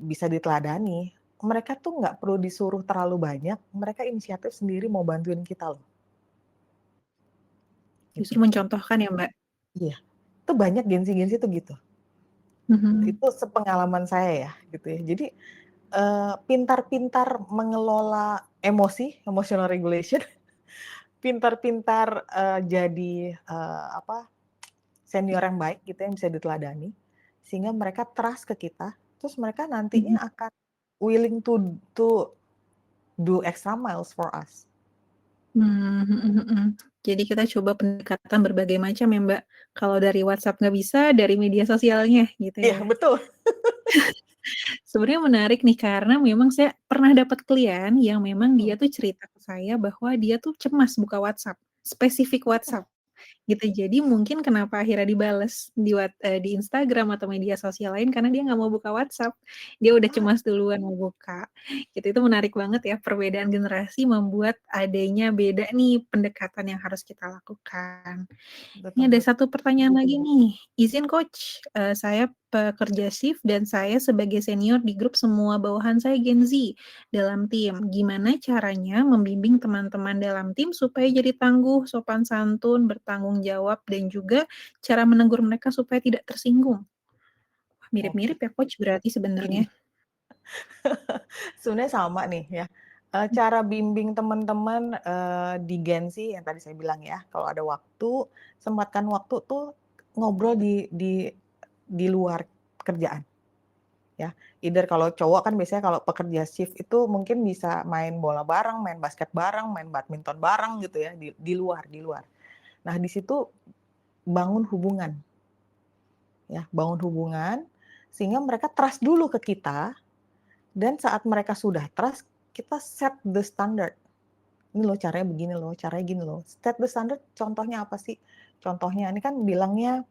bisa diteladani, mereka tuh nggak perlu disuruh terlalu banyak, mereka inisiatif sendiri mau bantuin kita loh. gitu. Justru mencontohkan ya, Mbak? Iya, itu banyak Gen Z tuh gitu. Mhm. Itu sepengalaman saya ya, gitu ya. Jadi, pintar-pintar mengelola emosi, emotional regulation, pintar-pintar, jadi, senior yang baik gitu yang bisa diteladani, sehingga mereka trust ke kita, terus mereka Mhm. nantinya akan willing to do extra miles for us. Mhm mhm. Jadi kita coba pendekatan berbagai macam ya, Mbak. Kalau dari WhatsApp nggak bisa, dari media sosialnya gitu Iya, ya. betul. Sebenarnya menarik nih karena memang saya pernah dapat klien yang memang Mhm, dia tuh cerita ke saya bahwa dia tuh cemas buka WhatsApp, spesifik mhm. WhatsApp. Gitu, jadi mungkin kenapa akhirnya dibales di Instagram atau media sosial lain karena dia nggak mau buka WhatsApp, dia udah Ah, cemas duluan mau buka, gitu. Itu menarik banget ya, perbedaan generasi membuat adanya beda nih pendekatan yang harus kita lakukan. Ini betul ada betul. satu pertanyaan lagi nih, izin coach, saya pekerja shift dan saya sebagai senior di grup semua bawahan saya Gen Z dalam tim. Gimana caranya membimbing teman-teman dalam tim supaya jadi tangguh, sopan santun, bertanggung jawab, dan juga cara menegur mereka supaya tidak tersinggung? Wah, Oke, mirip-mirip ya coach berarti sebenarnya. iya. Sebenarnya sama nih ya, cara bimbing teman-teman, di Gen Z yang tadi saya bilang ya, kalau ada waktu, sempatkan waktu tuh ngobrol di luar kerjaan ya. Either kalau cowok kan biasanya kalau pekerja shift itu mungkin bisa main bola bareng, main basket bareng, main badminton bareng gitu ya, di luar. Nah, di situ bangun hubungan ya, bangun hubungan sehingga mereka trust dulu ke kita dan saat mereka sudah trust, kita set the standard. Ini loh caranya begini loh, caranya gini loh. Set the standard contohnya apa sih? Contohnya ini kan bilangnya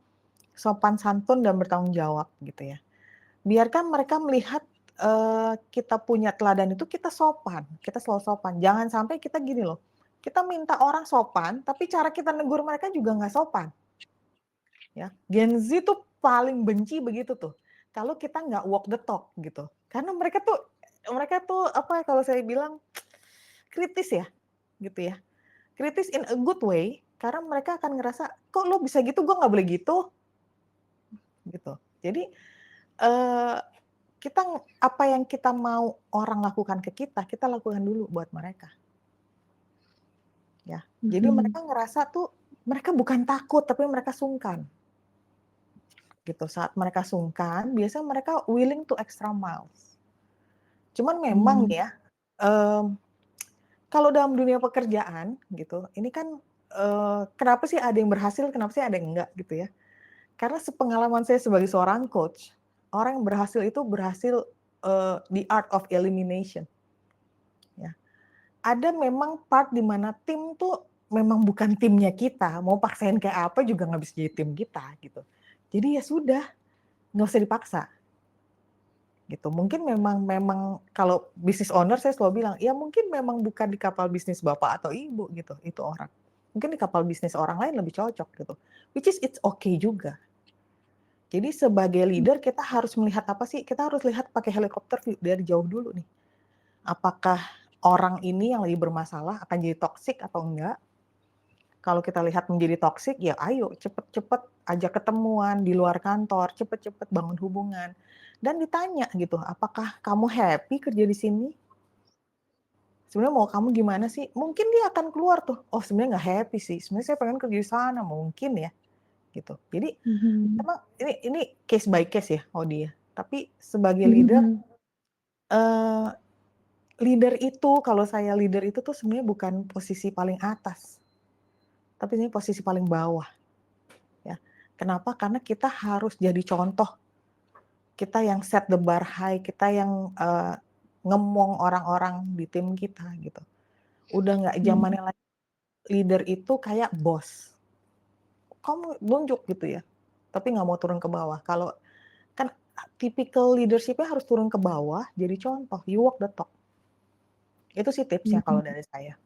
sopan santun dan bertanggung jawab gitu ya. Biarkan mereka melihat, kita punya teladan itu kita sopan, kita selalu sopan. Jangan sampai kita gini loh, kita minta orang sopan, tapi cara kita negur mereka juga nggak sopan, ya. Gen Z tuh paling benci begitu tuh, kalau kita nggak walk the talk gitu. Karena mereka tuh apa ya kalau saya bilang kritis ya, gitu ya. Kritis in a good way, karena mereka akan ngerasa, "Kok lo bisa gitu, gue nggak boleh gitu?" Gitu. Jadi, eee kita apa yang kita mau orang lakukan ke kita lakukan dulu buat mereka, ya. Jadi Mhm. mereka ngerasa tuh, mereka bukan takut, tapi mereka sungkan, gitu. Saat mereka sungkan, biasanya mereka willing to extra miles. Cuman memang Mmm. nih ya, mmm, kalau dalam dunia pekerjaan gitu, ini kan, kenapa sih ada yang berhasil, kenapa sih ada yang enggak gitu ya. Karena sepengalaman saya sebagai seorang coach, orang yang berhasil itu berhasil, the art of elimination, ya. Ada memang part di mana tim tuh memang bukan timnya kita, mau paksain kayak apa juga nggak bisa jadi tim kita gitu. Jadi ya sudah, nggak usah dipaksa gitu. Mungkin memang memang kalau business owner saya selalu bilang, ya mungkin memang bukan di kapal bisnis bapak atau ibu gitu, itu orang. Mungkin di kapal bisnis orang lain lebih cocok gitu. Which is it's okay juga. Jadi sebagai leader kita harus melihat apa sih, kita harus lihat pakai helikopter view dari jauh dulu nih. Apakah orang ini yang lagi bermasalah akan jadi toxic atau enggak? Kalau kita lihat menjadi toksik, ya ayo cepet-cepet ajak ketemuan di luar kantor, cepet-cepet bangun hubungan. Dan ditanya gitu, apakah kamu happy kerja di sini? Sebenarnya mau kamu gimana sih? Mungkin dia akan keluar tuh, oh sebenarnya nggak happy sih, sebenarnya saya pengen kerja di sana, mungkin ya, gitu. Jadi Mhm. emang ini case by case ya, Audi ya. Tapi sebagai leader, Mhm. eee, leader itu kalau saya leader itu tuh sebenarnya bukan posisi paling atas, tapi ini posisi paling bawah. Ya. Kenapa? Karena kita harus jadi contoh, kita yang set the bar high, kita yang, ngemong orang-orang di tim kita gitu. Udah nggak Mhm. zamannya lagi leader itu kayak bos, kamu nunjuk gitu ya, tapi nggak mau turun ke bawah. Kalau kan tipikal leadership-nya harus turun ke bawah, jadi contoh, you walk the talk. Itu sih tipsnya kalau Mhm. dari saya.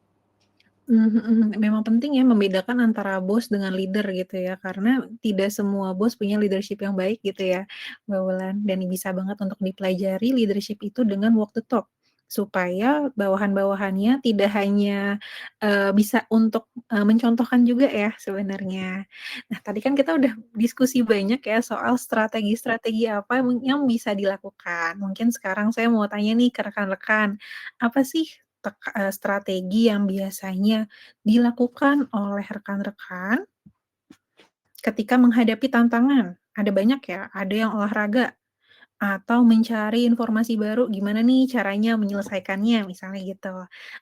Mhm mhm. Memang penting ya membedakan antara bos dengan leader gitu ya, karena tidak semua bos punya leadership yang baik gitu ya, Mbak Wulan, dan bisa banget untuk dipelajari leadership itu dengan walk the talk. supaya bawahan-bawahannya tidak hanya, bisa untuk, mencontohkan juga ya sebenarnya. Nah, tadi kan kita udah diskusi banyak ya soal strategi-strategi apa yang bisa dilakukan. Mungkin sekarang saya mau tanya nih ke rekan-rekan, apa sih strategi yang biasanya dilakukan oleh rekan-rekan ketika menghadapi tantangan? Ada banyak ya, ada yang olahraga, atau mencari informasi baru gimana nih caranya menyelesaikannya, misalnya gitu.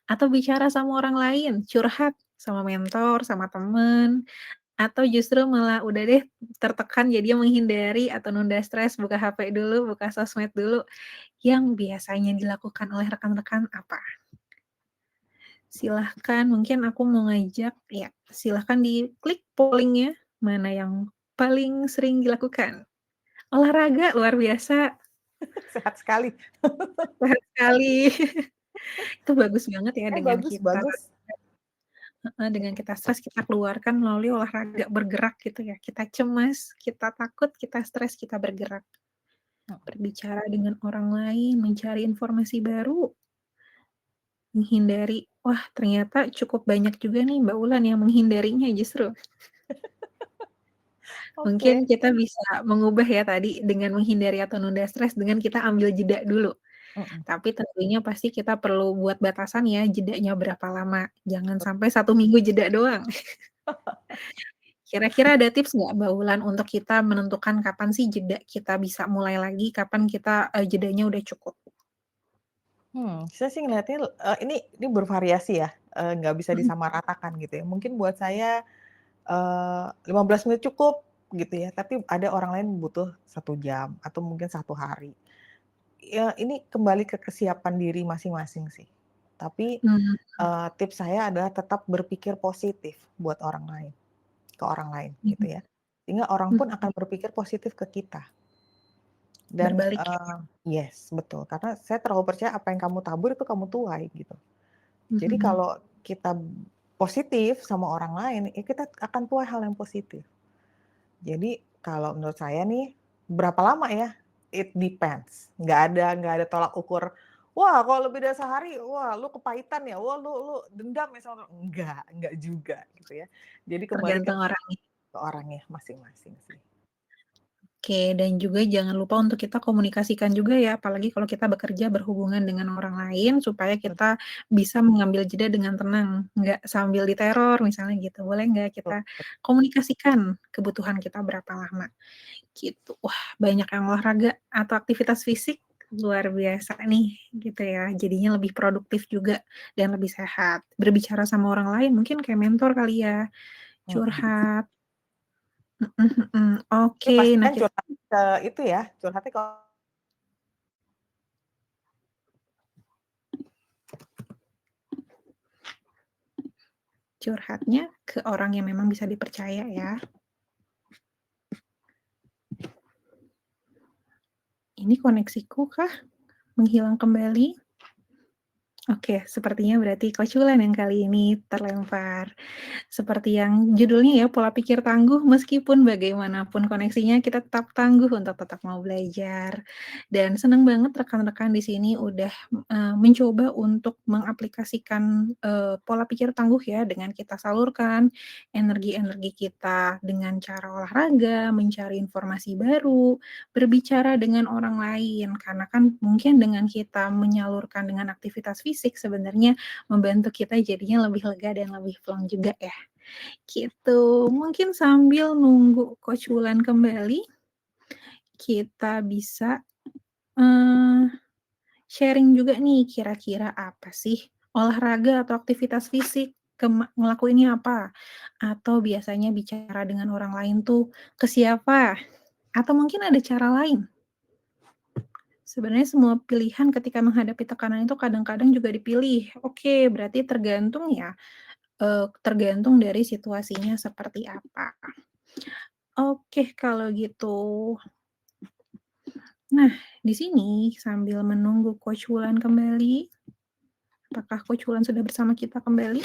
Atau bicara sama orang lain, curhat sama mentor, sama temen, atau justru malah udah deh tertekan jadinya menghindari atau nunda stres, buka HP dulu, buka sosmed dulu, yang biasanya dilakukan oleh rekan-rekan apa? Silahkan, mungkin aku mau ngajak ya, silahkan diklik polling-nya, mana yang paling sering dilakukan? Olahraga, luar biasa, Sehat sekali. sehat sekali. Itu bagus banget ya dengan Bagus kita bagus. heeh, dengan kita stres kita keluarkan melalui olahraga, bergerak gitu ya. Kita cemas, kita takut, kita stres, kita bergerak. Mhm. Berbicara dengan orang lain, mencari informasi baru, menghindari wah ternyata cukup banyak juga nih Mbak Wulan yang menghindarinya justru. Oke. Mungkin kita bisa mengubah ya tadi dengan menghindari atau nunda stres dengan kita ambil jeda dulu. Mhm. Tapi tentunya pasti kita perlu buat batasan ya, jedanya berapa lama. Jangan sampai 1 minggu jeda doang. Kira-kira ada tips nggak Mbak Wulan untuk kita menentukan kapan sih jeda kita bisa mulai lagi, kapan kita, jedanya udah cukup? Saya sih ngelihatnya, ini bervariasi ya, nggak bisa Mhm disamaratakan gitu ya. Mungkin buat saya, 15 menit cukup gitu ya, tapi ada orang lain butuh 1 jam atau mungkin 1 hari. Ya ini kembali ke kesiapan diri masing-masing sih. Tapi, mhm tips saya adalah tetap berpikir positif buat orang lain, ke orang lain gitu mhm ya. Sehingga orang pun mhm, akan berpikir positif ke kita dan, berbalik ya? yes betul, karena saya terlalu percaya apa yang kamu tabur itu kamu tuai gitu. Jadi Mhm kalau kita positif sama orang lain, ya kita akan tuai hal yang positif. Jadi kalau menurut saya nih, berapa lama ya? It depends, nggak ada tolak ukur, "Wah kalau lebih dari sehari, wah lu kepahitan ya, wah lu dendam ya sama" enggak juga gitu ya. Jadi kembali ke Tergantung orangnya. orangnya masing-masing sih. Oke, dan juga jangan lupa untuk kita komunikasikan juga ya, apalagi kalau kita bekerja berhubungan dengan orang lain, supaya kita bisa mengambil jeda dengan tenang, nggak sambil diteror misalnya gitu. Boleh nggak Betul kita betul. komunikasikan kebutuhan kita berapa lama, gitu. Wah, banyak yang olahraga atau aktivitas fisik luar biasa nih, gitu ya. Jadinya lebih produktif juga dan lebih sehat. Berbicara sama orang lain mungkin kayak mentor kali ya, Mhm. curhat. Mhm mhm. Tapi Oke, nah pastikan kita curhat ke itu ya, curhatnya ke curhatnya ke orang yang memang bisa dipercaya ya. Ini koneksiku kah menghilang kembali? Oke, sepertinya berarti keculan yang kali ini terlempar. Seperti yang judulnya ya, pola pikir tangguh meskipun bagaimanapun koneksinya kita tetap tangguh untuk tetap mau belajar. Dan senang banget rekan-rekan di sini udah, mencoba untuk mengaplikasikan, pola pikir tangguh ya dengan kita salurkan energi-energi kita dengan cara olahraga, mencari informasi baru, berbicara dengan orang lain. Karena kan mungkin dengan kita menyalurkan dengan aktivitas fisik sebenarnya membantu kita jadinya lebih lega dan lebih plong juga ya. Gitu, mungkin sambil nunggu Coach Wulan kembali, kita bisa, eee, sharing juga nih kira-kira apa sih olahraga atau aktivitas fisik, ngelakuinnya apa? Atau biasanya bicara dengan orang lain tuh ke siapa? Atau mungkin ada cara lain? Sebenarnya semua pilihan ketika menghadapi tekanan itu kadang-kadang juga dipilih. Oke, berarti tergantung ya, tergantung dari situasinya seperti apa. Oke, kalau gitu. Nah, di sini sambil menunggu Coach Wulan kembali, apakah Coach Wulan sudah bersama kita kembali?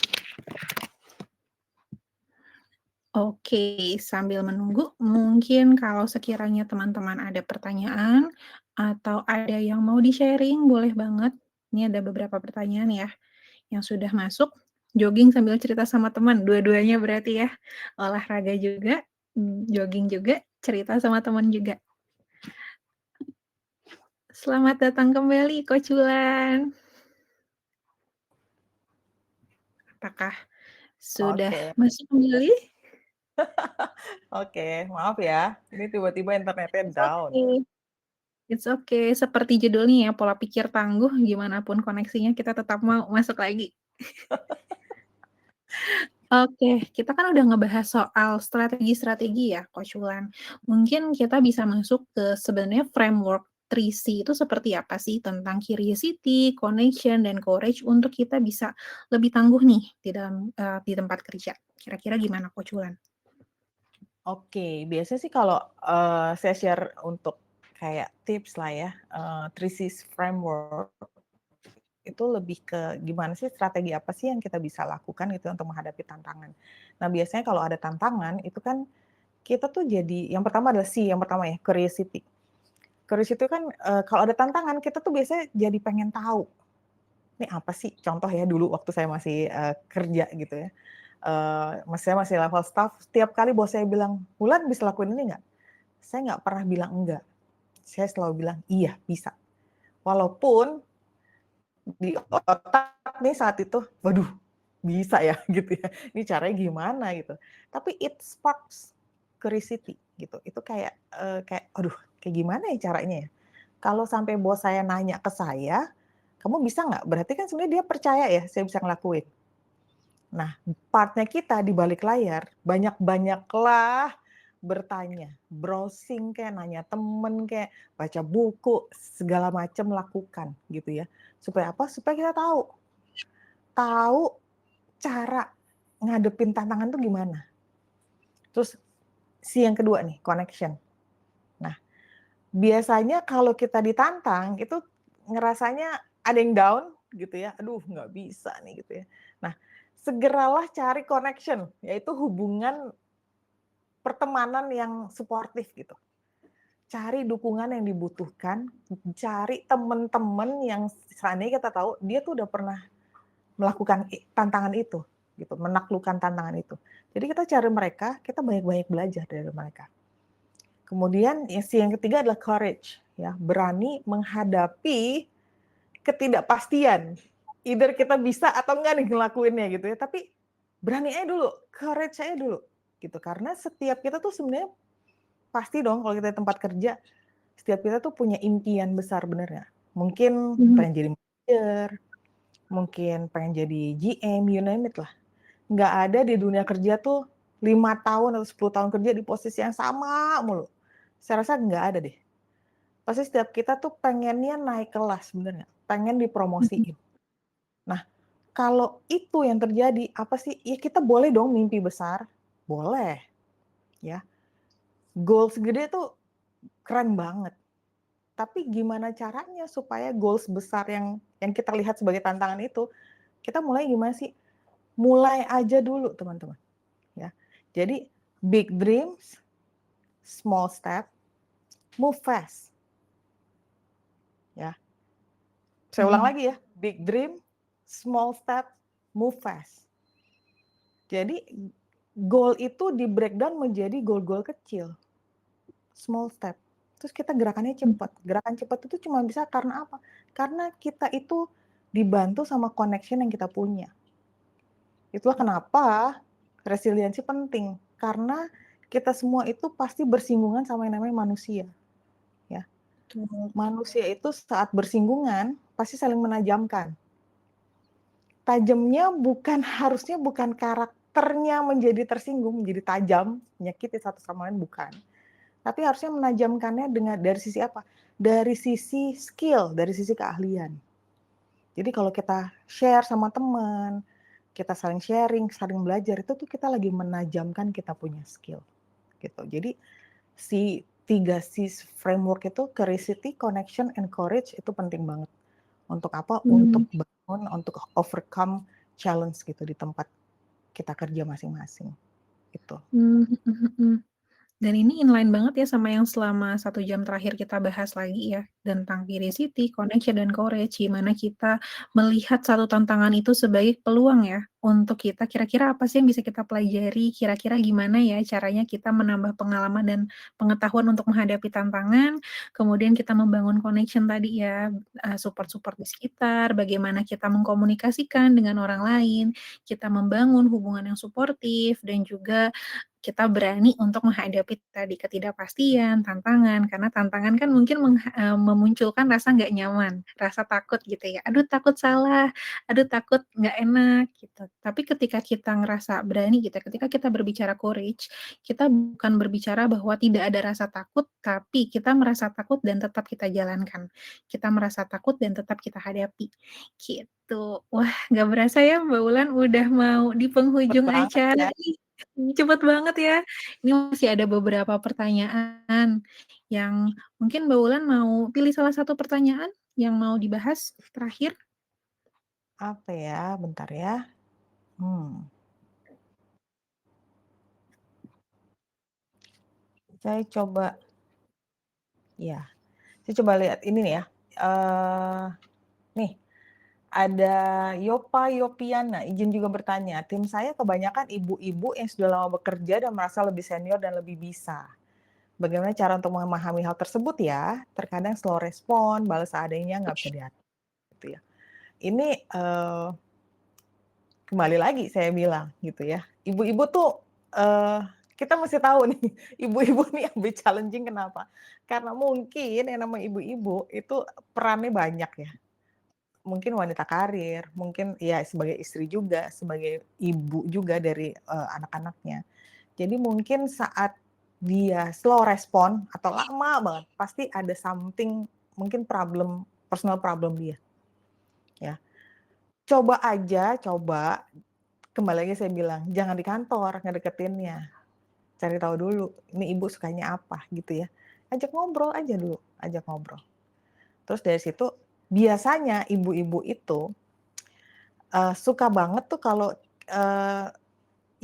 Oke, sambil menunggu, mungkin kalau sekiranya teman-teman ada pertanyaan atau ada yang mau di-sharing, boleh banget Ini ada beberapa pertanyaan ya, yang sudah masuk. Jogging sambil cerita sama teman, dua-duanya berarti ya? Olahraga juga, jogging juga, cerita sama teman juga. Selamat datang kembali Coach Wulan. Apakah sudah Oke masuk kembali? oke, maaf ya, ini tiba-tiba internetnya It's down. okay it's okay, seperti judulnya ya, pola pikir tangguh, gimana pun koneksinya kita tetap mau masuk lagi. Oke, kita kan udah ngebahas soal strategi-strategi ya, Coach Wulan. Mungkin kita bisa masuk ke sebenarnya framework 3C itu seperti apa sih tentang curiosity, connection, dan courage untuk kita bisa lebih tangguh nih di dalam, di tempat kerja. Kira-kira gimana Coach Wulan? Oke, biasanya sih kalau, saya share untuk kayak tips lah ya, 3Cs framework itu lebih ke gimana sih strategi apa sih yang kita bisa lakukan gitu untuk menghadapi tantangan. Nah, biasanya kalau ada tantangan itu kan kita tuh jadi yang pertama adalah yang pertama ya, curiosity. Curiosity kan, kalau ada tantangan kita tuh biasanya jadi pengen tahu, ini apa sih? Contoh ya dulu waktu saya masih, kerja gitu ya, saya masih level staff, setiap kali bos saya bilang, "Wulan bisa lakuin ini nggak?" Saya nggak pernah bilang enggak, saya selalu bilang, "Iya, bisa." Walaupun di otak nih saat itu, "Waduh, bisa ya?" Gitu ya, "Ini caranya gimana?" Gitu. Tapi it sparks curiosity gitu. Itu kayak, "Aduh, kayak gimana ya caranya ya?" Kalau sampai bos saya nanya ke saya, "Kamu bisa nggak?" Berarti kan sebenarnya dia percaya ya saya bisa ngelakuin. Nah, part-nya kita di balik layar, banyak-banyaklah bertanya, browsing kayak, nanya temen kayak, baca buku, segala macam lakukan gitu ya. Supaya apa? Supaya kita tahu tahu cara ngadepin tantangan tuh gimana. Terus yang kedua nih, connection. Nah, biasanya kalau kita ditantang itu ngerasanya ada yang down gitu ya, "Aduh nggak bisa nih," gitu ya. Nah, segeralah cari connection, yaitu hubungan pertemanan yang suportif gitu. Cari dukungan yang dibutuhkan, cari temen-temen yang seandainya kita tahu dia tuh udah pernah melakukan tantangan itu, gitu, menaklukkan tantangan itu. Jadi kita cari mereka, kita banyak-banyak belajar dari mereka. Kemudian yang ketiga adalah courage, ya, berani menghadapi ketidakpastian. Either kita bisa atau enggak nih ngelakuinnya gitu ya, tapi berani aja dulu, courage aja dulu, gitu. Karena setiap kita tuh sebenarnya pasti dong kalau kita di tempat kerja, setiap kita tuh punya impian besar benernya. Mungkin Mhm. pengen jadi manajer, mungkin pengen jadi GM, you name it lah. Nggak ada di dunia kerja tuh 5 tahun atau 10 tahun kerja di posisi yang sama mulu. Saya rasa nggak ada deh. Pasti setiap kita tuh pengennya naik kelas sebenarnya, pengen Mhm. dipromosiin. Nah, kalau itu yang terjadi, apa sih, ya kita boleh dong mimpi besar, boleh, ya. Goals gede tuh keren banget, tapi gimana caranya supaya goals besar yang kita lihat sebagai tantangan itu, kita mulai gimana sih? Mulai aja dulu teman-teman, ya. Jadi big dreams, small step, move fast, ya. Saya ulang Mhm. lagi ya, big dream, small step, move fast. Jadi goal itu di-breakdown menjadi goal-goal kecil, small step. Terus kita gerakannya Mhm. cepat. Gerakan cepat itu cuma bisa karena apa? Karena kita itu dibantu sama connection yang kita punya. Itulah kenapa resiliensi penting, karena kita semua itu pasti bersinggungan sama yang namanya manusia, ya. Betul. Manusia itu saat bersinggungan pasti saling menajamkan. Tajamnya harusnya bukan karakternya menjadi tersinggung, menjadi tajam, menyakiti satu sama lain, bukan. Tapi harusnya menajamkannya dari sisi apa? Dari sisi skill, dari sisi keahlian. Jadi kalau kita share sama teman, kita saling sharing, saling belajar, itu tuh kita lagi menajamkan kita punya skill, gitu. Jadi si 3 framework itu curiosity, connection, and courage itu penting banget. Untuk apa? Mmm. Untuk bangun, untuk overcome challenge gitu di tempat kita kerja masing-masing, gitu. Mhm mhm. Dan ini inline banget ya sama yang selama 1 jam terakhir kita bahas lagi ya, tentang curiosity, connection, dan courage, gimana kita melihat satu tantangan itu sebagai peluang ya, untuk kita kira-kira apa sih yang bisa kita pelajari, kira-kira gimana ya caranya kita menambah pengalaman dan pengetahuan untuk menghadapi tantangan, kemudian kita membangun connection tadi ya, support-support di sekitar, bagaimana kita mengkomunikasikan dengan orang lain, kita membangun hubungan yang suportif, dan juga kita berani untuk menghadapi tadi ketidakpastian, tantangan, karena tantangan kan mungkin memunculkan rasa nggak nyaman, rasa takut gitu ya, "Aduh takut salah, aduh takut nggak enak," gitu. Tapi ketika kita ngerasa berani gitu ya, ketika kita berbicara courage, kita bukan berbicara bahwa tidak ada rasa takut, tapi kita merasa takut dan tetap kita jalankan. Kita merasa takut dan tetap kita hadapi, gitu. Wah, nggak berasa ya Mbak Wulan udah mau di Cepet penghujung banget acara ya. nih. Cepet banget ya. Ini masih ada beberapa pertanyaan yang mungkin Mbak Wulan mau pilih salah satu pertanyaan yang mau dibahas terakhir? Apa ya, bentar ya. Hmm, saya coba ya, saya coba lihat ini nih ya, nih, ada Yopa Yopiana, izin juga bertanya, "Tim saya kebanyakan ibu-ibu yang sudah lama bekerja dan merasa lebih senior dan lebih bisa. Bagaimana cara untuk memahami hal tersebut ya? Terkadang slow respon, balas seadanya, nggak bisa Oke. diatur," gitu ya. Ini, kembali lagi saya bilang gitu ya, ibu-ibu tuh, kita mesti tahu nih, ibu-ibu nih yang lebih challenging kenapa? Karena mungkin yang namanya ibu-ibu itu perannya banyak ya. Mungkin wanita karir, mungkin ya sebagai istri juga, sebagai ibu juga dari, anak-anaknya. Jadi mungkin saat dia slow respon atau lama banget, pasti ada something, mungkin problem, personal problem dia, ya. Coba aja, coba, kembali lagi saya bilang, jangan di kantor ngedeketinnya, cari tahu dulu, ini ibu sukanya apa gitu ya. Ajak ngobrol aja dulu, ajak ngobrol. Terus dari situ, biasanya ibu-ibu itu, suka banget tuh kalau, eee,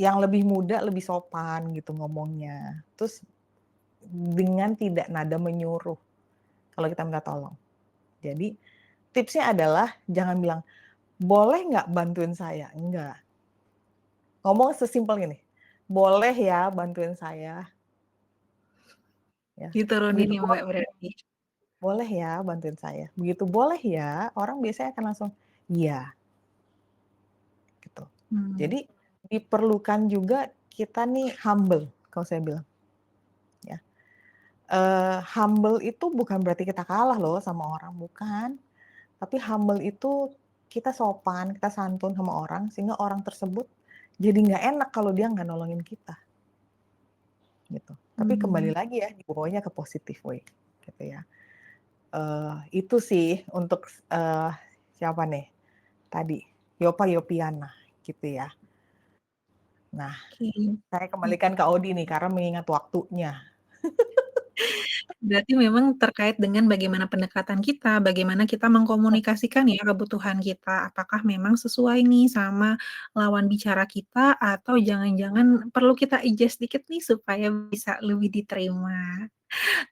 yang lebih muda lebih sopan gitu ngomongnya. Terus dengan tidak nada menyuruh kalau kita minta tolong. Jadi tipsnya adalah jangan bilang, "Boleh nggak bantuin saya?" Enggak. Ngomong sesimpel ini, "Boleh ya bantuin saya?" Ya. Diturunin Begitu, ya Mbak berarti? "Boleh ya bantuin saya?" Begitu, "Boleh ya," orang biasanya akan langsung, "Iya," gitu. Mmm, Jadi diperlukan juga kita nih humble, kalau saya bilang, ya. Humble itu bukan berarti kita kalah loh sama orang, bukan. Tapi humble itu kita sopan, kita santun sama orang, sehingga orang tersebut jadi nggak enak kalau dia nggak nolongin kita, gitu. Tapi kembali mmm, lagi ya, dibawanya ke positive way, gitu ya. Itu sih untuk, siapa nih tadi, Yopa Yopiana, gitu ya. Nah, oke. saya kembalikan ke Audi nih, karena mengingat waktunya. Berarti memang terkait dengan bagaimana pendekatan kita, bagaimana kita mengkomunikasikan ya kebutuhan kita, apakah memang sesuai nih sama lawan bicara kita atau jangan-jangan perlu kita adjust dikit nih supaya bisa lebih diterima.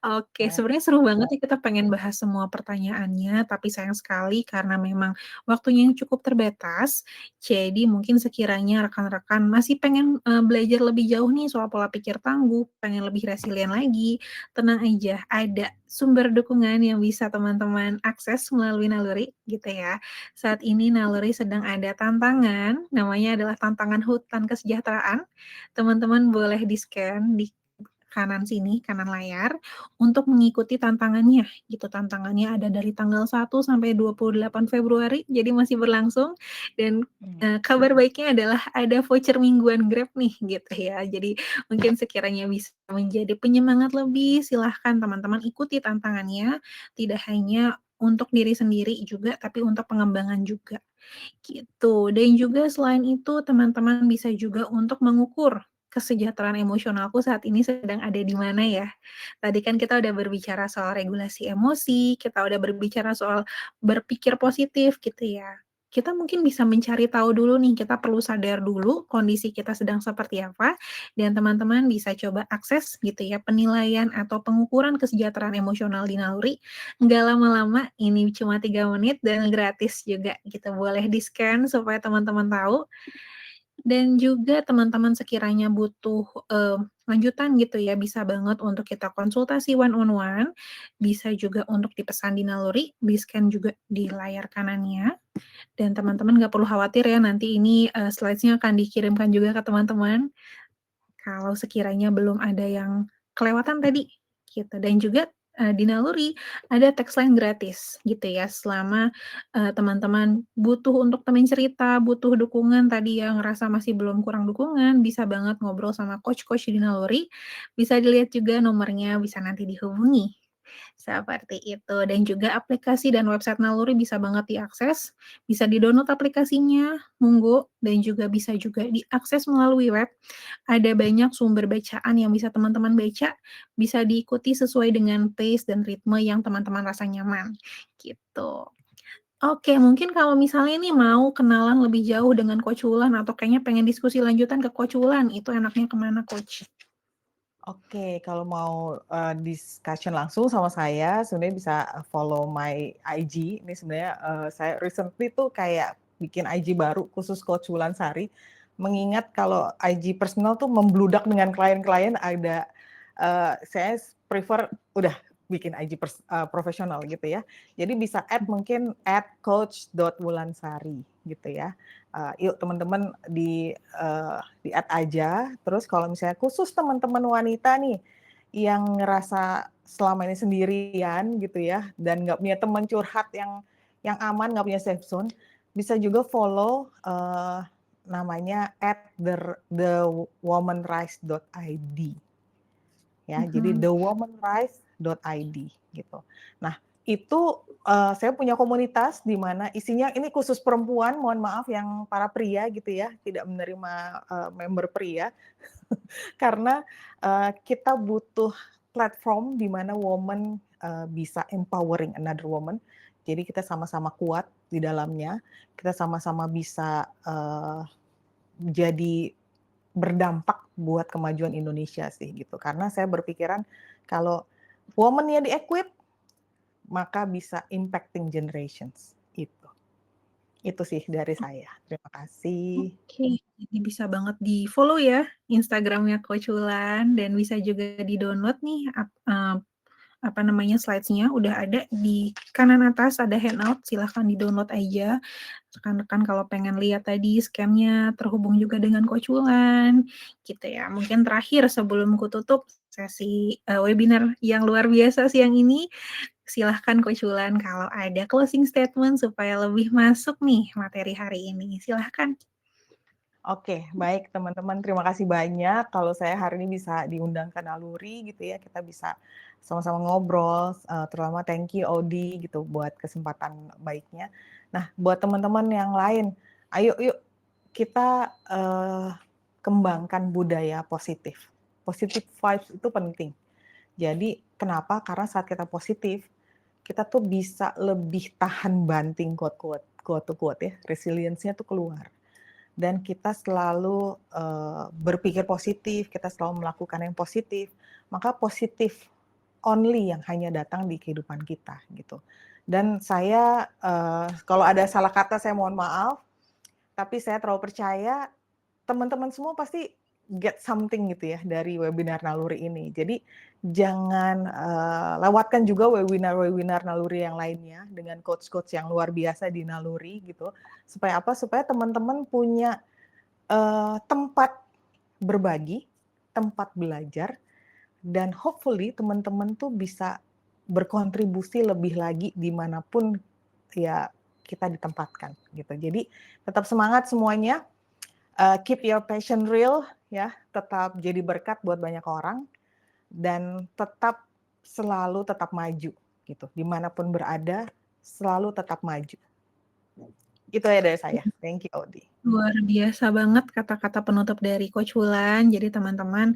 Oke, Nah, sebenarnya seru banget ya kita pengen bahas semua pertanyaannya, tapi sayang sekali karena memang waktunya yang cukup terbatas. Jadi mungkin sekiranya rekan-rekan masih pengen, belajar lebih jauh nih soal pola pikir tangguh, pengen lebih resilient lagi, tenang aja, ada sumber dukungan yang bisa teman-teman akses melalui Naluri gitu ya. Saat ini Naluri sedang ada tantangan, namanya adalah tantangan hutan kesejahteraan. Teman-teman boleh di-scan di kanan sini, kanan layar, untuk mengikuti tantangannya gitu. Tantangannya ada dari tanggal 1 sampai 28 Februari, jadi masih berlangsung dan, mmm, kabar baiknya adalah ada voucher mingguan Grab nih gitu ya. Jadi mungkin sekiranya bisa menjadi penyemangat lebih, silahkan teman-teman ikuti tantangannya, tidak hanya untuk diri sendiri juga, tapi untuk pengembangan juga. Gitu, dan juga selain itu teman-teman bisa juga untuk mengukur kesejahteraan emosionalku saat ini sedang ada di mana ya. Tadi kan kita udah berbicara soal regulasi emosi, kita udah berbicara soal berpikir positif gitu ya. kita mungkin bisa mencari tahu dulu nih, kita perlu sadar dulu kondisi kita sedang seperti apa, dan teman-teman bisa coba akses gitu ya, penilaian atau pengukuran kesejahteraan emosional di naluri. Nggak lama-lama, ini cuma 3 menit dan gratis juga gitu, boleh di-scan supaya teman-teman tahu. Dan juga teman-teman sekiranya butuh, lanjutan gitu ya, bisa banget untuk kita konsultasi one on one, bisa juga untuk dipesan di naluri, di-scan juga di layar kanannya, dan teman-teman nggak perlu khawatir ya, nanti ini, slides-nya akan dikirimkan juga ke teman-teman, kalau sekiranya belum ada yang kelewatan tadi, gitu. Dan juga, di naluri ada tagline gratis gitu ya, selama, teman-teman butuh untuk teman cerita, butuh dukungan tadi yang ngerasa masih belum kurang dukungan, bisa banget ngobrol sama coach-coach di naluri, bisa dilihat juga nomornya, bisa nanti dihubungi. Seperti itu, dan juga aplikasi dan website naluri bisa banget diakses, bisa di-download aplikasinya, monggo, dan juga bisa juga diakses melalui web. Ada banyak sumber bacaan yang bisa teman-teman baca, bisa diikuti sesuai dengan pace dan ritme yang teman-teman rasa nyaman, gitu. Oke, mungkin kalau misalnya nih mau kenalan lebih jauh dengan Coach Wulan atau kayaknya pengen diskusi lanjutan ke Coach Wulan, itu enaknya kemana Coach? Oke, kalau mau, discussion langsung sama saya, sebenarnya bisa follow my IG. Ini sebenarnya, saya recently tuh kayak bikin IG baru khusus Coach Wulansari, mengingat kalau IG personal tuh membludak dengan klien-klien ada, saya prefer udah bikin IG profesional gitu ya. Jadi bisa mungkin @coach.wulansari gitu ya. Yuk teman-teman di-add aja, terus kalau misalnya khusus teman-teman wanita nih, yang ngerasa selama ini sendirian gitu ya, dan nggak punya teman curhat yang aman, nggak punya safe zone, bisa juga follow, namanya @thewomanrise.id ya, jadi Mhm. thewomanrise.id gitu. Nah, itu, saya punya komunitas di mana isinya ini khusus perempuan, mohon maaf yang para pria gitu ya, tidak menerima, member pria, karena, kita butuh platform di mana woman, bisa empowering another woman. Jadi kita sama-sama kuat di dalamnya, kita sama-sama bisa, jadi berdampak buat kemajuan Indonesia sih gitu. Karena saya berpikiran kalau woman-nya di-equip, maka bisa impacting generations, itu. Itu sih dari saya. Terima kasih. Oke, jadi bisa banget di-follow ya Instagram-nya Coach Wulan dan bisa juga di-download nih apa namanya, slides-nya udah ada di kanan atas ada handout, silahkan di-download aja. Rekan-rekan kalau pengen lihat tadi scam-nya, terhubung juga dengan Coach Wulan, gitu ya. Mungkin terakhir sebelum kututup sesi, webinar yang luar biasa siang ini, silahkan Coach Wulan kalau ada closing statement supaya lebih masuk nih materi hari ini, silahkan. Oke, baik teman-teman, terima kasih banyak kalau saya hari ini bisa diundang ke Naluri gitu ya, kita bisa sama-sama ngobrol, terutama thank you Audi gitu buat kesempatan baiknya. Nah, buat teman-teman yang lain, ayo yuk kita, kembangkan budaya positif. Positive vibes itu penting. Jadi kenapa? Karena saat kita positif, kita tuh bisa lebih tahan banting quote to quote ya, resilience-nya tuh keluar. Dan kita selalu, berpikir positif, kita selalu melakukan yang positif, maka positif only yang hanya datang di kehidupan kita, gitu. Dan saya, kalau ada salah kata saya mohon maaf, tapi saya terlalu percaya teman-teman semua pasti get something gitu ya dari webinar Naluri ini. Jadi jangan, lewatkan juga webinar-webinar Naluri yang lainnya dengan coach-coach yang luar biasa di Naluri gitu. Supaya apa? Supaya teman-teman punya, tempat berbagi, tempat belajar, dan hopefully teman-teman tuh bisa berkontribusi lebih lagi dimanapun ya kita ditempatkan gitu. Jadi tetap semangat semuanya, keep your passion real ya, tetap jadi berkat buat banyak orang dan tetap maju gitu. Dimanapun berada, selalu tetap maju. Itu ya dari saya. Thank you Audi. Luar biasa banget kata-kata penutup dari Coach Wulan. Jadi teman-teman,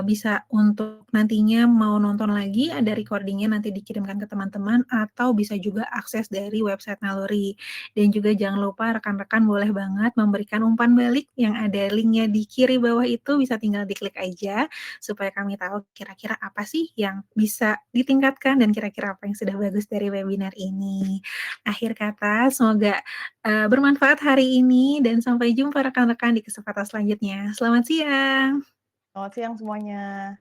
bisa untuk nantinya mau nonton lagi ada recording-nya nanti dikirimkan ke teman-teman atau bisa juga akses dari website Naluri. Dan juga jangan lupa rekan-rekan boleh banget memberikan umpan balik yang ada link-nya di kiri bawah itu bisa tinggal diklik aja supaya kami tahu kira-kira apa sih yang bisa ditingkatkan dan kira-kira apa yang sudah bagus dari webinar ini. Akhir kata semoga bermanfaat hari ini dan sampai jumpa rekan-rekan di kesempatan selanjutnya. Selamat siang. Selamat siang semuanya.